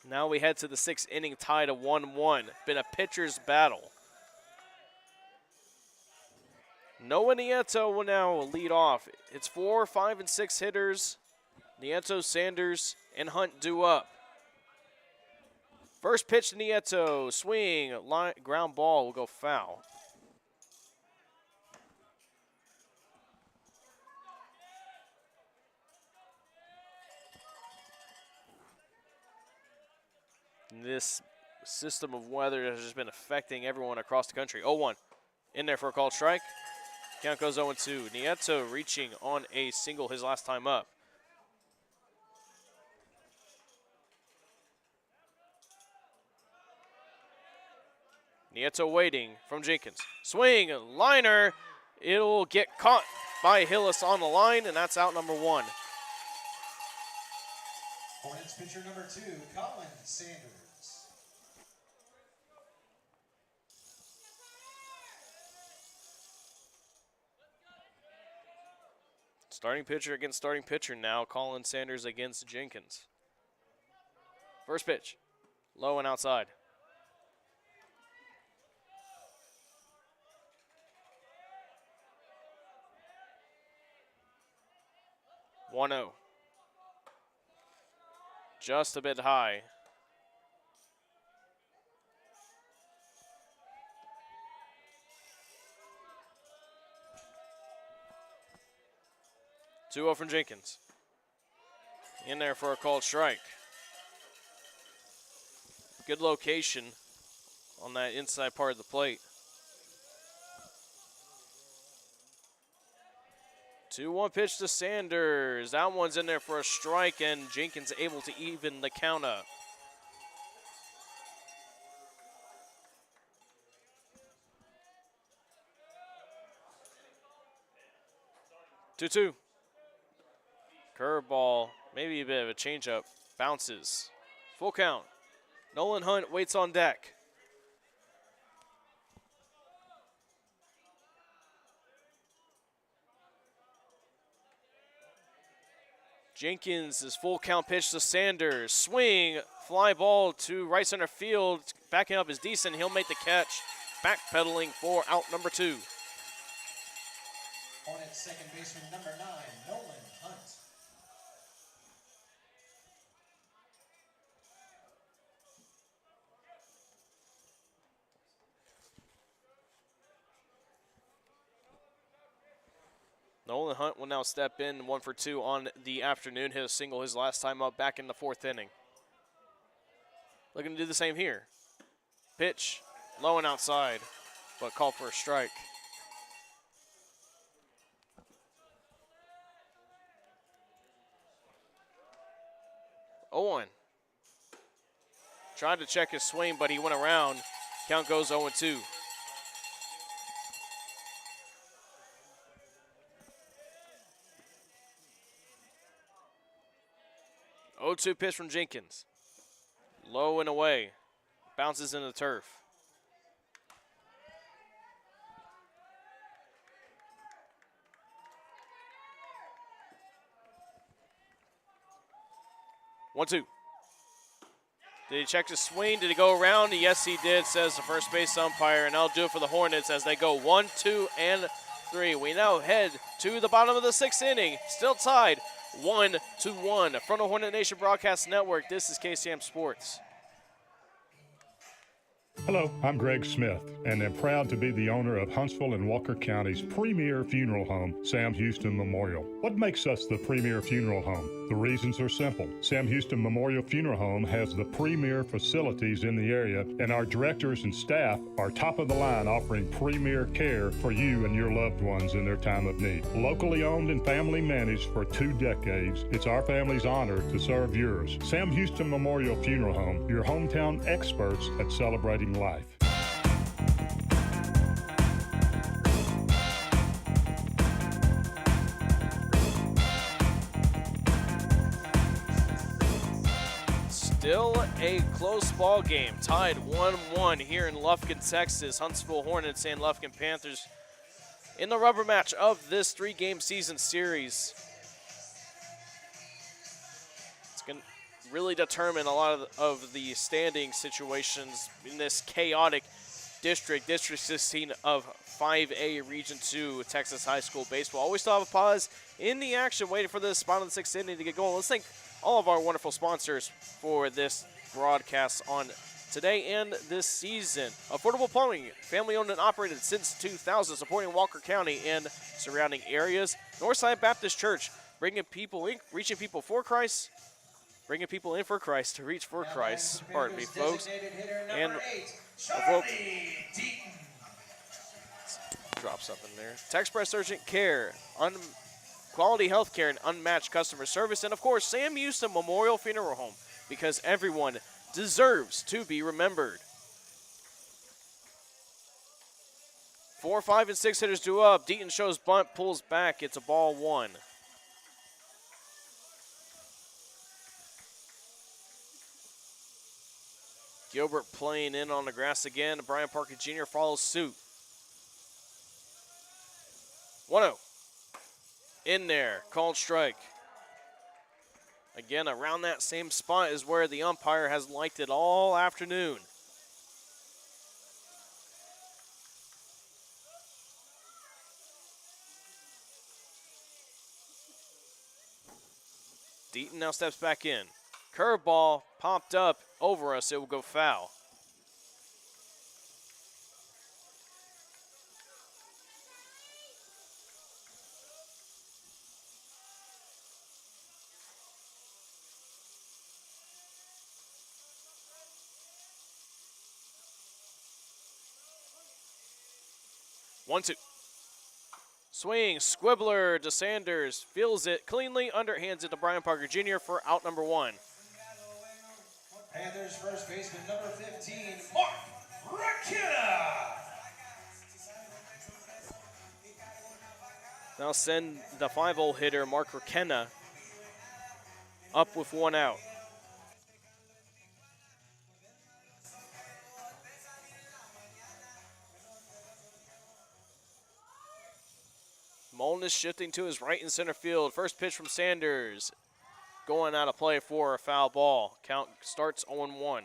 Now we head to the 6th inning, tied at 1-1. Been a pitcher's battle. Noah Nieto will now lead off. It's 4, 5, and 6 hitters. Nieto, Sanders, and Hunt due up. First pitch to Nieto. Swing, line, ground ball will go foul. This system of weather has just been affecting everyone across the country. 0-1. In there for a called strike. Count goes 0-2. Nieto reaching on a single his last time up. Nieto waiting from Jenkins. Swing, liner. It'll get caught by Hillis on the line, and that's out number 1. Hornets pitcher number 2, Collin Sanders. Starting pitcher against starting pitcher now. Collin Sanders against Jenkins. First pitch. Low and outside. (1-0). Just a bit high. Two 0 from Jenkins. In there for a called strike. Good location on that inside part of the plate. 2-1 pitch to Sanders. That one's in there for a strike, and Jenkins able to even the count up. Two-two. Curveball, maybe a bit of a changeup. Bounces. Full count. Nolan Hunt waits on deck. Jenkins is full count pitch to Sanders. Swing, fly ball to right center field. Backing up is decent. He'll make the catch. Backpedaling for out number 2. Hornets second baseman number 9, Nolan Hunt. Nolan Hunt will now step in 1 for 2 on the afternoon. Hit a single his last time up back in the 4th inning. Looking to do the same here. Pitch, low and outside, but called for a strike. Owen tried to check his swing, but he went around. Count goes 0-2. Oh-2 pitch from Jenkins. Low and away. Bounces into the turf. One-two. Did he check his swing? Did he go around? Yes, he did, says the first base umpire, and that'll do it for the Hornets as they go 1, 2, and 3. We now head to the bottom of the 6th inning. Still tied 1-1. From the Hornet Nation Broadcast Network, this is KSAM Sports. Hello, I'm Greg Smith, and am proud to be the owner of Huntsville and Walker County's premier funeral home, Sam Houston Memorial. What makes us the premier funeral home? The reasons are simple. Sam Houston Memorial Funeral Home has the premier facilities in the area, and our directors and staff are top of the line, offering premier care for you and your loved ones in their time of need. Locally owned and family managed for 2 decades, it's our family's honor to serve yours. Sam Houston Memorial Funeral Home, your hometown experts at celebrating life. Still a close ball game, tied 1-1 here in Lufkin, Texas. Huntsville Hornets and Lufkin Panthers in the rubber match of this 3-game season series. It's going to really determine a lot of the standing situations in this chaotic District 16 of 5A Region 2 Texas High School Baseball. Always still have a pause in the action, waiting for this spot of the 6th inning to get going. Let's thank all of our wonderful sponsors for this broadcast on today and this season. Affordable Plumbing, family owned and operated since 2000, supporting Walker County and surrounding areas. Northside Baptist Church, bringing people in, reaching people for Christ, bringing people in for Christ to reach for Christ. Pardon me, folks. And drop something there. Texpress Urgent Care, quality health care and unmatched customer service. And, of course, Sam Houston Memorial Funeral Home, because everyone deserves to be remembered. 4, 5, and 6 hitters due up. Deaton shows bunt, pulls back. It's a ball 1. Gilbert playing in on the grass again. Brian Parker Jr. follows suit. 1-0. In there, called strike. Again, around that same spot is where the umpire has liked it all afternoon. Deaton now steps back in. Curveball popped up over us. It will go foul. One, two. Swing, squibbler to Sanders, feels it cleanly, underhands it to Brian Parker Jr. for out number 1. Panthers first baseman number 15, Mark Rakina. Now send the 5-hole hitter, Mark Rakena, up with 1 out. Mullen is shifting to his right in center field. First pitch from Sanders. Going out of play for a foul ball. Count starts 0-1.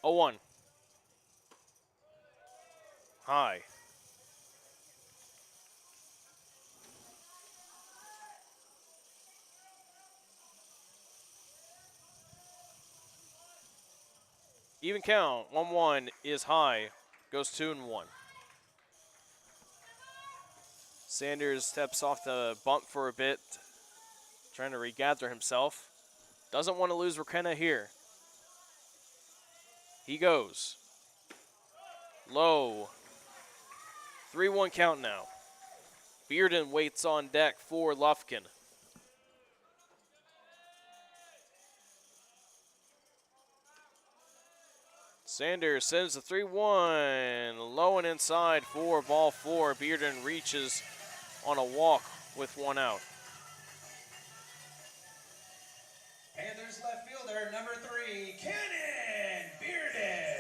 Oh, 1. High. Even count. 1-1 is high. Goes 2-1. Sanders steps off the bump for a bit, trying to regather himself. Doesn't want to lose Rakena here. He goes. Low. 3-1 count now. Bearden waits on deck for Lufkin. Sanders sends the 3-1, low and inside for ball 4. Bearden reaches on a walk with 1 out. Panthers left fielder number 3, Cannon Bearden.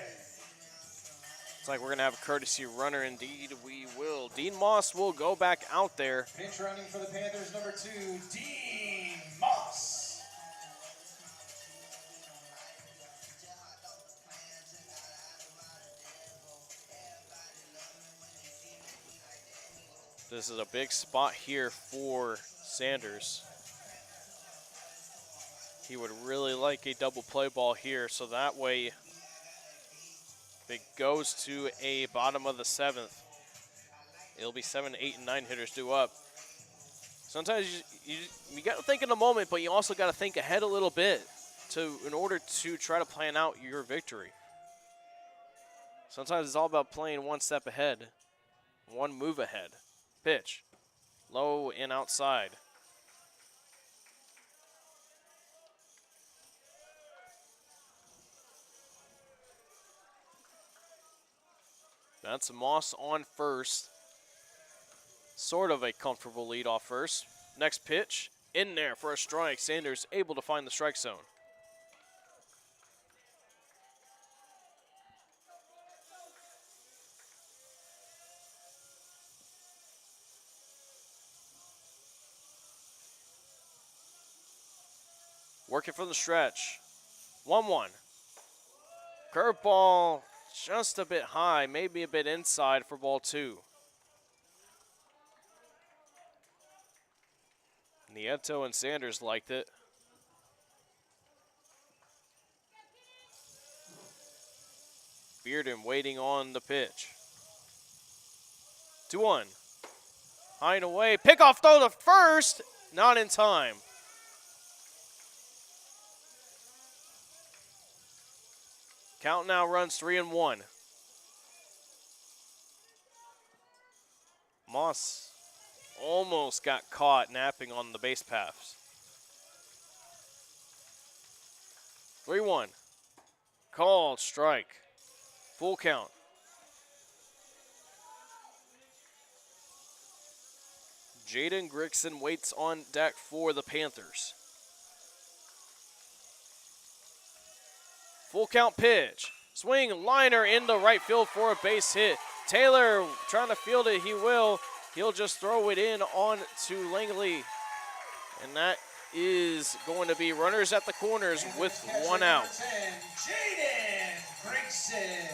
Looks like we're going to have a courtesy runner. Indeed, we will. Dean Moss will go back out there. Pinch running for the Panthers number 2, Dean Moss. This is a big spot here for Sanders. He would really like a double play ball here, so that way if it goes to a bottom of the 7th, it'll be 7, 8, and 9 hitters due up. Sometimes you got to think in the moment, but you also got to think ahead a little bit in order to try to plan out your victory. Sometimes it's all about playing one step ahead, one move ahead. Pitch, low and outside. That's Moss on first. Sort of a comfortable lead off first. Next pitch, in there for a strike. Sanders able to find the strike zone. Working from the stretch. 1-1. Curveball just a bit high, maybe a bit inside for ball 2. Nieto and Sanders liked it. Bearden waiting on the pitch. 2-1. High and away. Pickoff throw to first. Not in time. Count now runs 3-1. Moss almost got caught napping on the base paths. 3-1. Called strike. Full count. Jaden Grigson waits on deck for the Panthers. Full count pitch. Swing liner into right field for a base hit. Taylor trying to field it. He will. He'll just throw it in on to Langley. And that is going to be runners at the corners with 1 out. Jaden Grigson.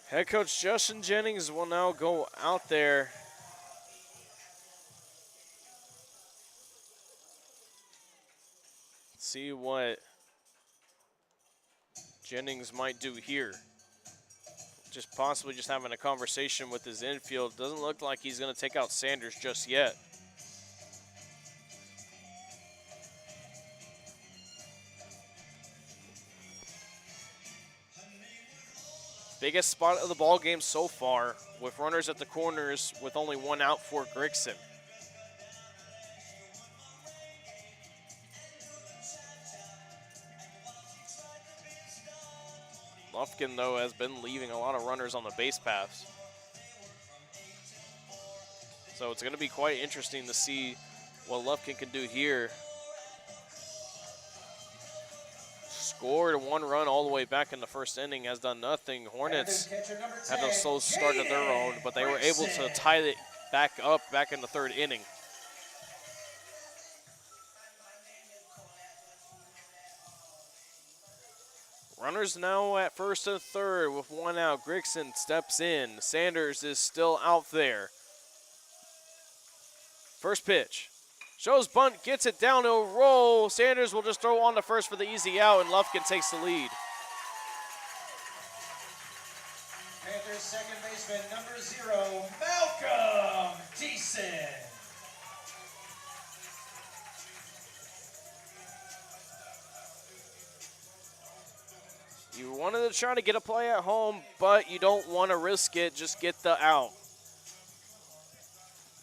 Head coach Justin Jennings will now go out there. See what Jennings might do here. Just possibly just having a conversation with his infield. Doesn't look like he's going to take out Sanders just yet. Biggest spot of the ball game so far, with runners at the corners with only one out for Grigson. Lufkin, though, has been leaving a lot of runners on the base paths. So it's going to be quite interesting to see what Lufkin can do here. Scored 1 run all the way back in the first inning, has done nothing. Hornets had a slow start of their own, but they were able to tie it back up back in the 3rd inning. Runners now at first and third with 1 out. Grigson steps in. Sanders is still out there. First pitch. Shows bunt, gets it down, it'll roll. Sanders will just throw on to first for the easy out, and Lufkin takes the lead. Panthers second baseman, number 0, Malcolm Deason. You wanted to try to get a play at home, but you don't want to risk it. Just get the out.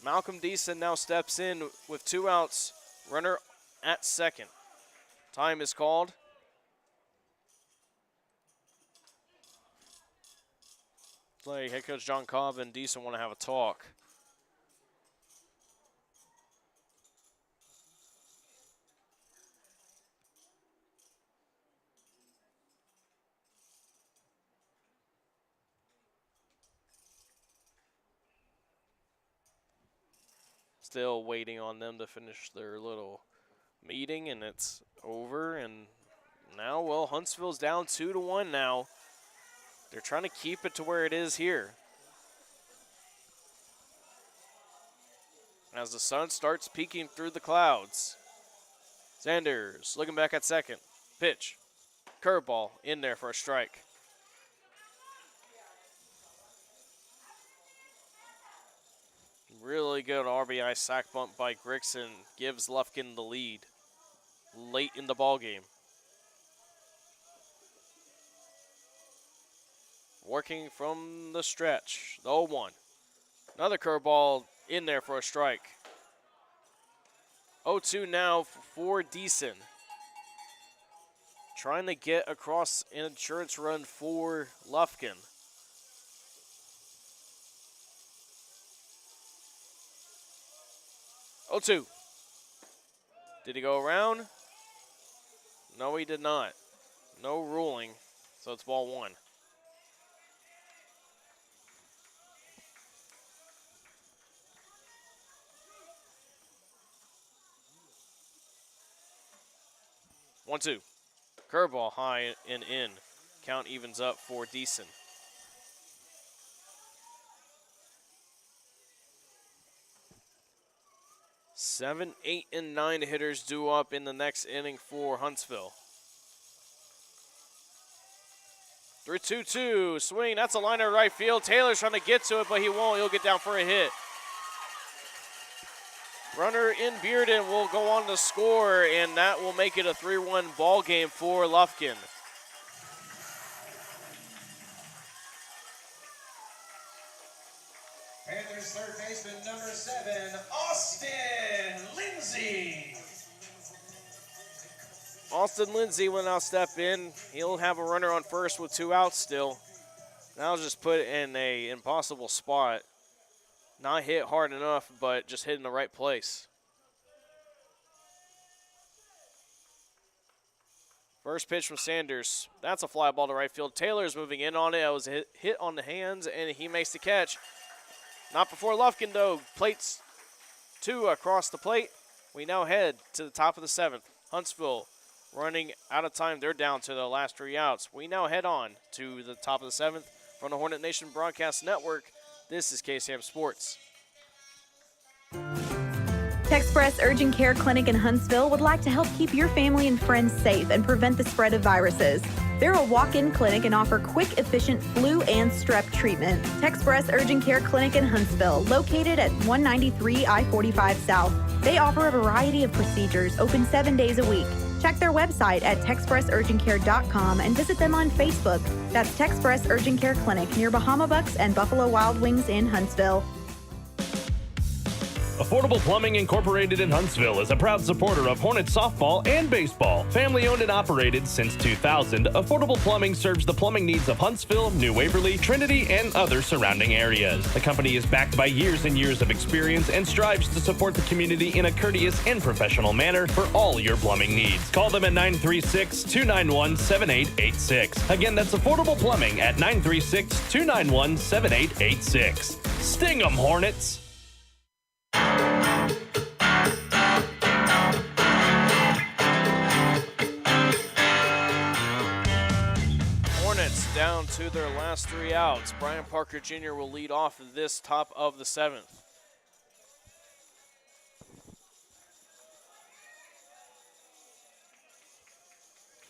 Malcolm Deason now steps in with 2 outs. Runner at second. Time is called. Play head coach John Cobb and Deason want to have a talk. Still waiting on them to finish their little meeting, and it's over. And now, well, Huntsville's down 2-1 now. They're trying to keep it to where it is here. As the sun starts peeking through the clouds. Sanders looking back at second. Pitch. Curveball in there for a strike. Really good RBI sac bunt by Grigson gives Lufkin the lead late in the ball game. Working from the stretch, the 0-1. Another curveball in there for a strike. 0-2 now for Deason. Trying to get across an insurance run for Lufkin. Oh, 2. Did he go around? No, he did not. No ruling, so it's ball 1. One, 2. Curveball high and in. Count evens up for Deason. Seven, 8, and 9 hitters due up in the next inning for Huntsville. 3-2-2, swing, that's a liner right field. Taylor's trying to get to it, but he won't. He'll get down for a hit. Runner in Bearden will go on to score, and that will make it a 3-1 ball game for Lufkin. Panthers third baseman, number 7, Austin Lindsay. Austin Lindsay will now step in. He'll have a runner on first with 2 outs still. Now just put in a impossible spot. Not hit hard enough, but just hit in the right place. First pitch from Sanders. That's a fly ball to right field. Taylor's moving in on it. It was hit on the hands, and he makes the catch. Not before Lufkin, though. Plates 2 across the plate. We now head to the top of the 7th. Huntsville running out of time. They're down to the last 3 outs. We now head on to the top of the 7th from the Hornet Nation Broadcast Network. This is KSAM Sports. Texpress Urgent Care Clinic in Huntsville would like to help keep your family and friends safe and prevent the spread of viruses. They're a walk-in clinic and offer quick, efficient flu and strep treatment. Texpress Urgent Care Clinic in Huntsville, located at 193 I-45 South. They offer a variety of procedures, open 7 days a week. Check their website at TexpressUrgentCare.com and visit them on Facebook. That's Texpress Urgent Care Clinic near Bahama Bucks and Buffalo Wild Wings in Huntsville. Affordable Plumbing Incorporated in Huntsville is a proud supporter of Hornet softball and baseball. Family owned and operated since 2000, Affordable Plumbing serves the plumbing needs of Huntsville, New Waverly, Trinity, and other surrounding areas. The company is backed by years and years of experience and strives to support the community in a courteous and professional manner for all your plumbing needs. Call them at 936-291-7886. Again, that's Affordable Plumbing at 936-291-7886. Sting 'em, Hornets! Hornets down to their last 3 outs. Brian Parker Jr. will lead off this top of the 7th.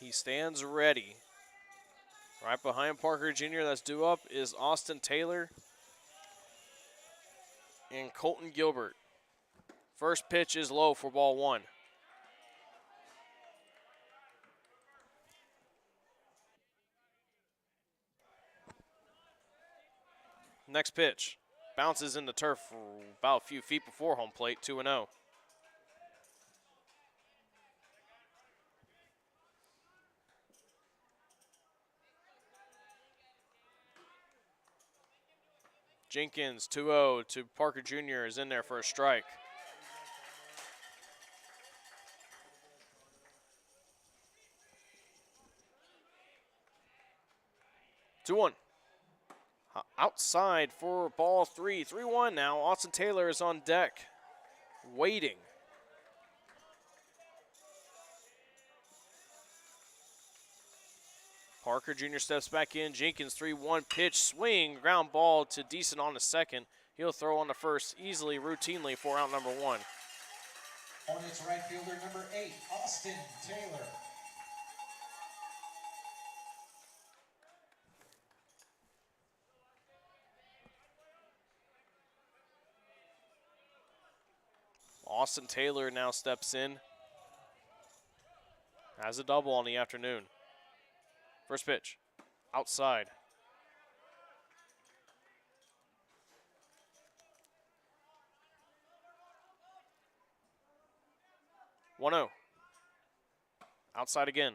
He stands ready. Right behind Parker Jr. that's due up is Austin Taylor and Colton Gilbert. First pitch is low for ball 1. Next pitch bounces in the turf for about a few feet before home plate, 2-0. Jenkins, 2-0 to Parker Jr. is in there for a strike. Two-one. Outside for ball 3. 3-1 now. Austin Taylor is on deck, waiting. Parker Jr. steps back in. Jenkins, 3-1 pitch, swing, ground ball to Deason on the second. He'll throw on the first easily, routinely for out number 1. Hornets right fielder number 8, Austin Taylor. Austin Taylor now steps in. Has a double on the afternoon. First pitch, outside. One-0. Outside again.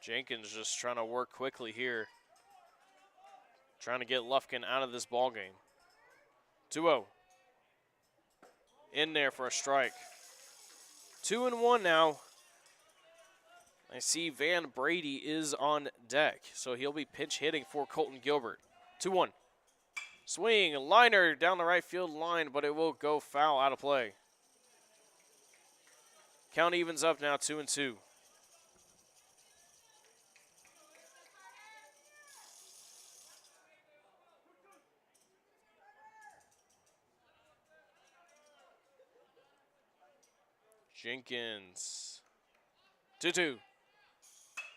Jenkins just trying to work quickly here. Trying to get Lufkin out of this ball game. 2-0. In there for a strike. 2-1 now. I see Van Brady is on deck, so he'll be pinch hitting for Colton Gilbert. 2-1. Swing, liner down the right field line, but it will go foul, out of play. Count evens up now, 2-2. Jenkins. 2-2.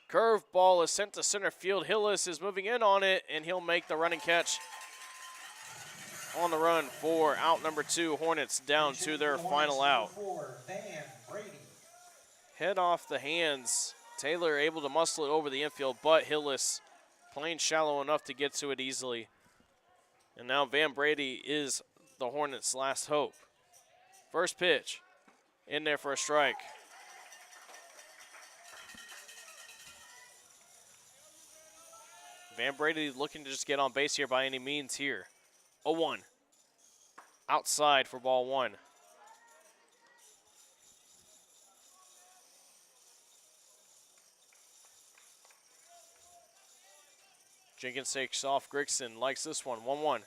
Curve ball is sent to center field. Hillis is moving in on it, and he'll make the running catch on the run for out number 2. Hornets down to their final out. Head off the hands. Taylor able to muscle it over the infield, but Hillis playing shallow enough to get to it easily. And now Van Brady is the Hornets' last hope. First pitch. In there for a strike. Van Brady looking to just get on base here by any means here. 0-1. Outside for ball 1. Jenkins takes off. Grigson likes this one. 1-1.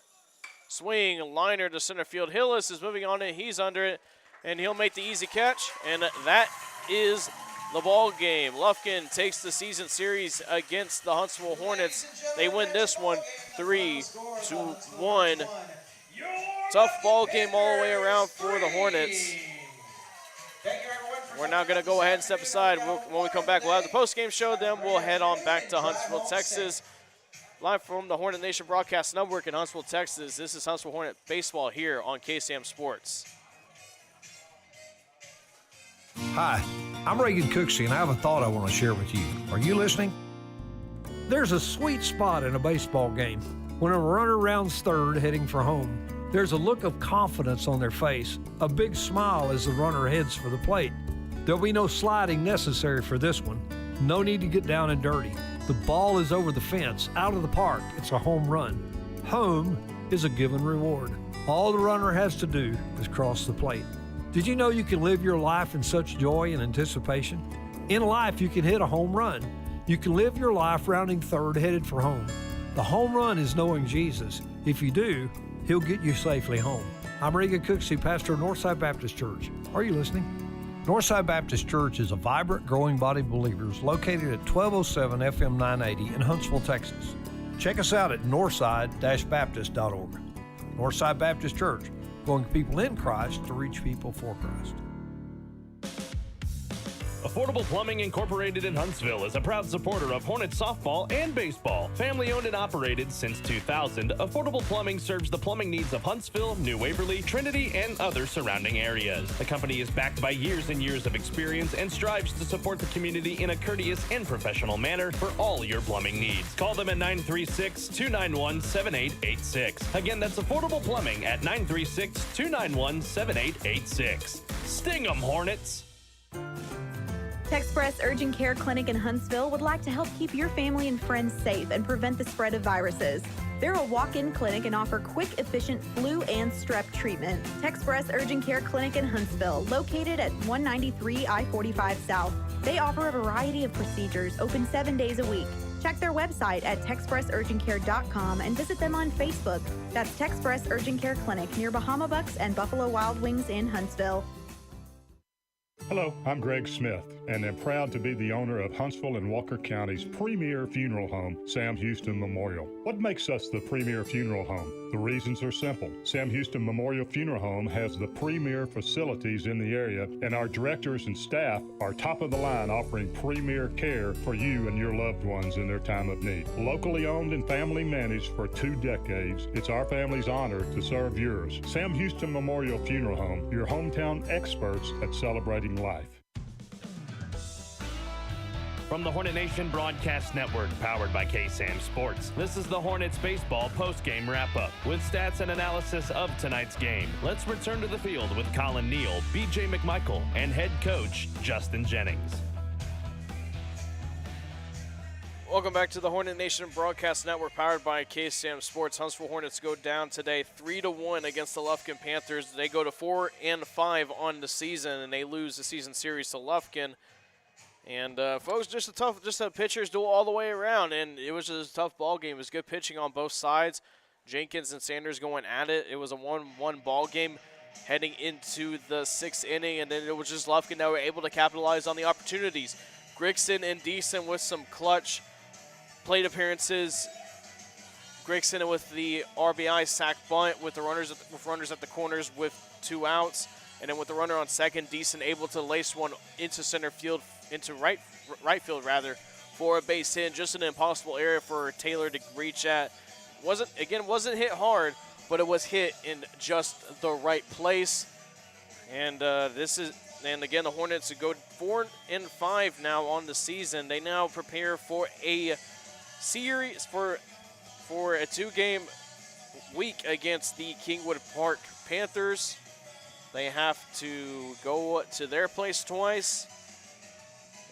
Swing, liner to center field. Hillis is moving on it. He's under it. And he'll make the easy catch, and that is the ball game. Lufkin takes the season series against the Huntsville Hornets. They win this one 3-1. Tough ball game all the way around for the Hornets. We're now going to go ahead and step aside. When we come back, we'll have the post-game show. Then we'll head on back to Huntsville, Texas. Live from the Hornet Nation Broadcast Network in Huntsville, Texas. This is Huntsville Hornet Baseball here on KSAM Sports. Hi, I'm Reagan Cooksey, and I have a thought I want to share with you. Are you listening? There's a sweet spot in a baseball game when a runner rounds third heading for home. There's a look of confidence on their face, a big smile as the runner heads for the plate. There'll be no sliding necessary for this one. No need to get down and dirty. The ball is over the fence, out of the park. It's a home run. Home is a given reward. All the runner has to do is cross the plate. Did you know you can live your life in such joy and anticipation? In life, you can hit a home run. You can live your life rounding third headed for home. The home run is knowing Jesus. If you do, He'll get you safely home. I'm Reagan Cooksey, pastor of Northside Baptist Church. Are you listening? Northside Baptist Church is a vibrant, growing body of believers located at 1207 FM 980 in Huntsville, Texas. Check us out at northside-baptist.org. Northside Baptist Church, going people in Christ to reach people for Christ. Affordable Plumbing Incorporated in Huntsville is a proud supporter of Hornet softball and baseball. Family owned and operated since 2000, Affordable Plumbing serves the plumbing needs of Huntsville, New Waverly, Trinity, and other surrounding areas. The company is backed by years and years of experience and strives to support the community in a courteous and professional manner for all your plumbing needs. Call them at 936-291-7886. Again, that's Affordable Plumbing at 936-291-7886. Sting 'em, Hornets! Texpress Urgent Care Clinic in Huntsville would like to help keep your family and friends safe and prevent the spread of viruses. They're a walk-in clinic and offer quick, efficient flu and strep treatment. Texpress Urgent Care Clinic in Huntsville, located at 193 I-45 South. They offer a variety of procedures, open 7 days a week. Check their website at texpressurgentcare.com and visit them on Facebook. That's Texpress Urgent Care Clinic near Bahama Bucks and Buffalo Wild Wings in Huntsville. Hello, I'm Greg Smith, and am proud to be the owner of Huntsville and Walker County's premier funeral home, Sam Houston Memorial. What makes us the premier funeral home? The reasons are simple. Sam Houston Memorial Funeral Home has the premier facilities in the area, and our directors and staff are top of the line, offering premier care for you and your loved ones in their time of need. Locally owned and family managed for 2 decades, it's our family's honor to serve yours. Sam Houston Memorial Funeral Home, your hometown experts at celebrating life. From the Hornet Nation Broadcast Network, powered by KSAM Sports, this is the Hornets Baseball post-game wrap-up. With stats and analysis of tonight's game, let's return to the field with Collin, Neill, B.J. McMichael, and head coach Justin Jennings. Welcome back to the Hornet Nation Broadcast Network, powered by KSAM Sports. Huntsville Hornets go down today 3-1 against the Lufkin Panthers. They go to 4-5 on the season, and they lose the season series to Lufkin. And folks, just a pitcher's duel all the way around, and it was just a tough ball game. It was good pitching on both sides. Jenkins and Sanders going at it. It was a 1-1 ball game heading into the 6th inning, and then it was just Lufkin that were able to capitalize on the opportunities. Grigson and Deason with some clutch plate appearances. Grigson with the RBI sac bunt with the runners at the corners with 2 outs, and then with the runner on second, Deason able to lace one into center field. Into right field for a base hit. Just an impossible area for Taylor to reach at. Wasn't hit hard, but it was hit in just the right place. And again the Hornets go 4-5 now on the season. They now prepare for a series for a 2-game week against the Kingwood Park Panthers. They have to go to their place twice.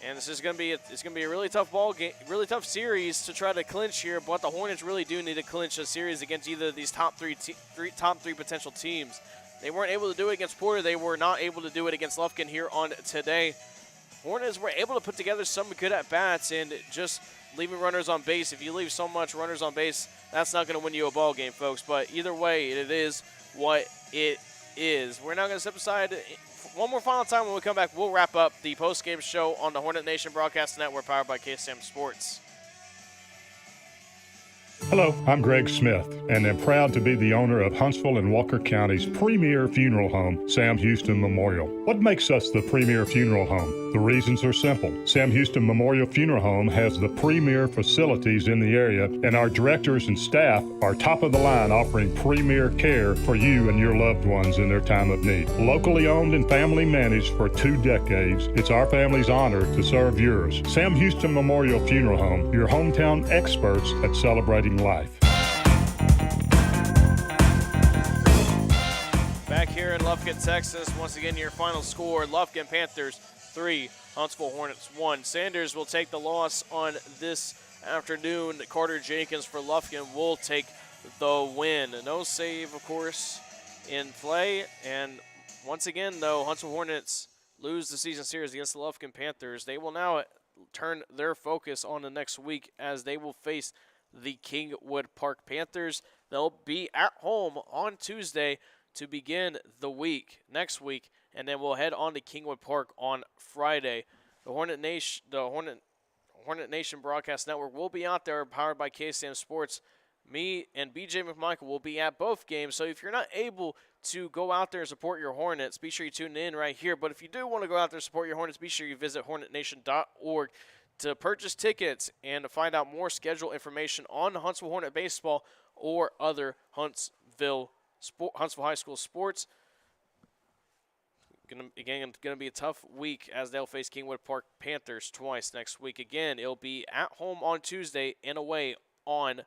And this is going to be a really tough ball game, really tough series to try to clinch here. But the Hornets really do need to clinch a series against either of these top three potential teams. They weren't able to do it against Porter. They were not able to do it against Lufkin here on today. Hornets were able to put together some good at bats and just leaving runners on base. If you leave so much runners on base, that's not going to win you a ball game, folks. But either way, it is what it is. We're now going to step aside. One more final time. When we come back, we'll wrap up the post-game show on the Hornet Nation Broadcast Network, powered by KSAM Sports. Hello, I'm Greg Smith, and am proud to be the owner of Huntsville and Walker County's premier funeral home, Sam Houston Memorial. What makes us the premier funeral home? The reasons are simple. Sam Houston Memorial Funeral Home has the premier facilities in the area, and our directors and staff are top of the line, offering premier care for you and your loved ones in their time of need. Locally owned and family managed for 2 decades, it's our family's honor to serve yours. Sam Houston Memorial Funeral Home, your hometown experts at celebrating life. Back here in Lufkin, Texas, once again your final score, Lufkin Panthers 3, Huntsville Hornets 1. Sanders will take the loss on this afternoon. Carter Jenkins for Lufkin will take the win. No save, of course, in play. And once again, though, Huntsville Hornets lose the season series against the Lufkin Panthers. They will now turn their focus on the next week as they will face the Kingwood Park Panthers. They'll be at home on Tuesday to begin the week, next week, and then we'll head on to Kingwood Park on Friday. The Hornet Nation Broadcast Network will be out there, powered by KSAM Sports. Me and BJ McMichael will be at both games, so if you're not able to go out there and support your Hornets, be sure you tune in right here. But if you do want to go out there and support your Hornets, be sure you visit hornetnation.org to purchase tickets and to find out more schedule information on Huntsville Hornet Baseball or other Huntsville High School sports. Going to be a tough week as they'll face Kingwood Park Panthers twice next week. Again, it'll be at home on Tuesday and away on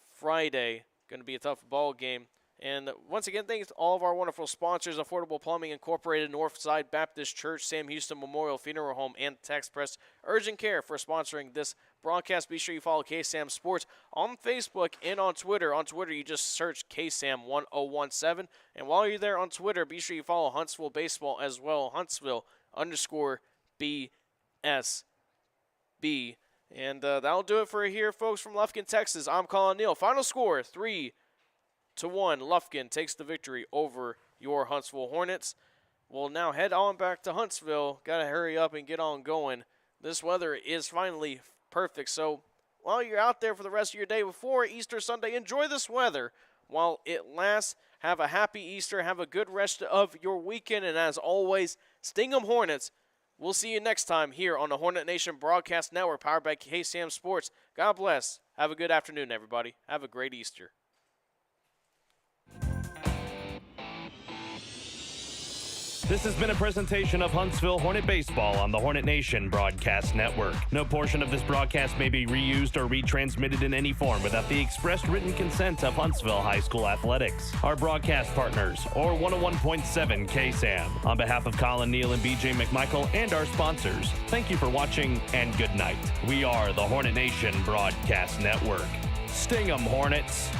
Friday. Going to be a tough ball game. And once again, thanks to all of our wonderful sponsors, Affordable Plumbing Incorporated, Northside Baptist Church, Sam Houston Memorial Funeral Home, and Texpress Urgent Care for sponsoring this broadcast. Be sure you follow KSAM Sports on Facebook and on Twitter. On Twitter, you just search KSAM1017. And while you're there on Twitter, be sure you follow Huntsville Baseball as well, Huntsville_BSB. And that'll do it for here, folks, from Lufkin, Texas. I'm Collin Neill. Final score, 3-1. Lufkin takes the victory over your Huntsville Hornets. We'll now head on back to Huntsville. Got to hurry up and get on going. This weather is finally perfect. So while you're out there for the rest of your day before Easter Sunday, enjoy this weather while it lasts. Have a happy Easter. Have a good rest of your weekend. And as always, Sting 'em Hornets. We'll see you next time here on the Hornet Nation Broadcast Network, powered by KSAM Sports. God bless. Have a good afternoon, everybody. Have a great Easter. This has been a presentation of Huntsville Hornet Baseball on the Hornet Nation Broadcast Network. No portion of this broadcast may be reused or retransmitted in any form without the expressed written consent of Huntsville High School Athletics, our broadcast partners, or 101.7 KSAM. On behalf of Collin, Neill, and BJ McMichael, and our sponsors, thank you for watching and good night. We are the Hornet Nation Broadcast Network. Sting 'em, Hornets!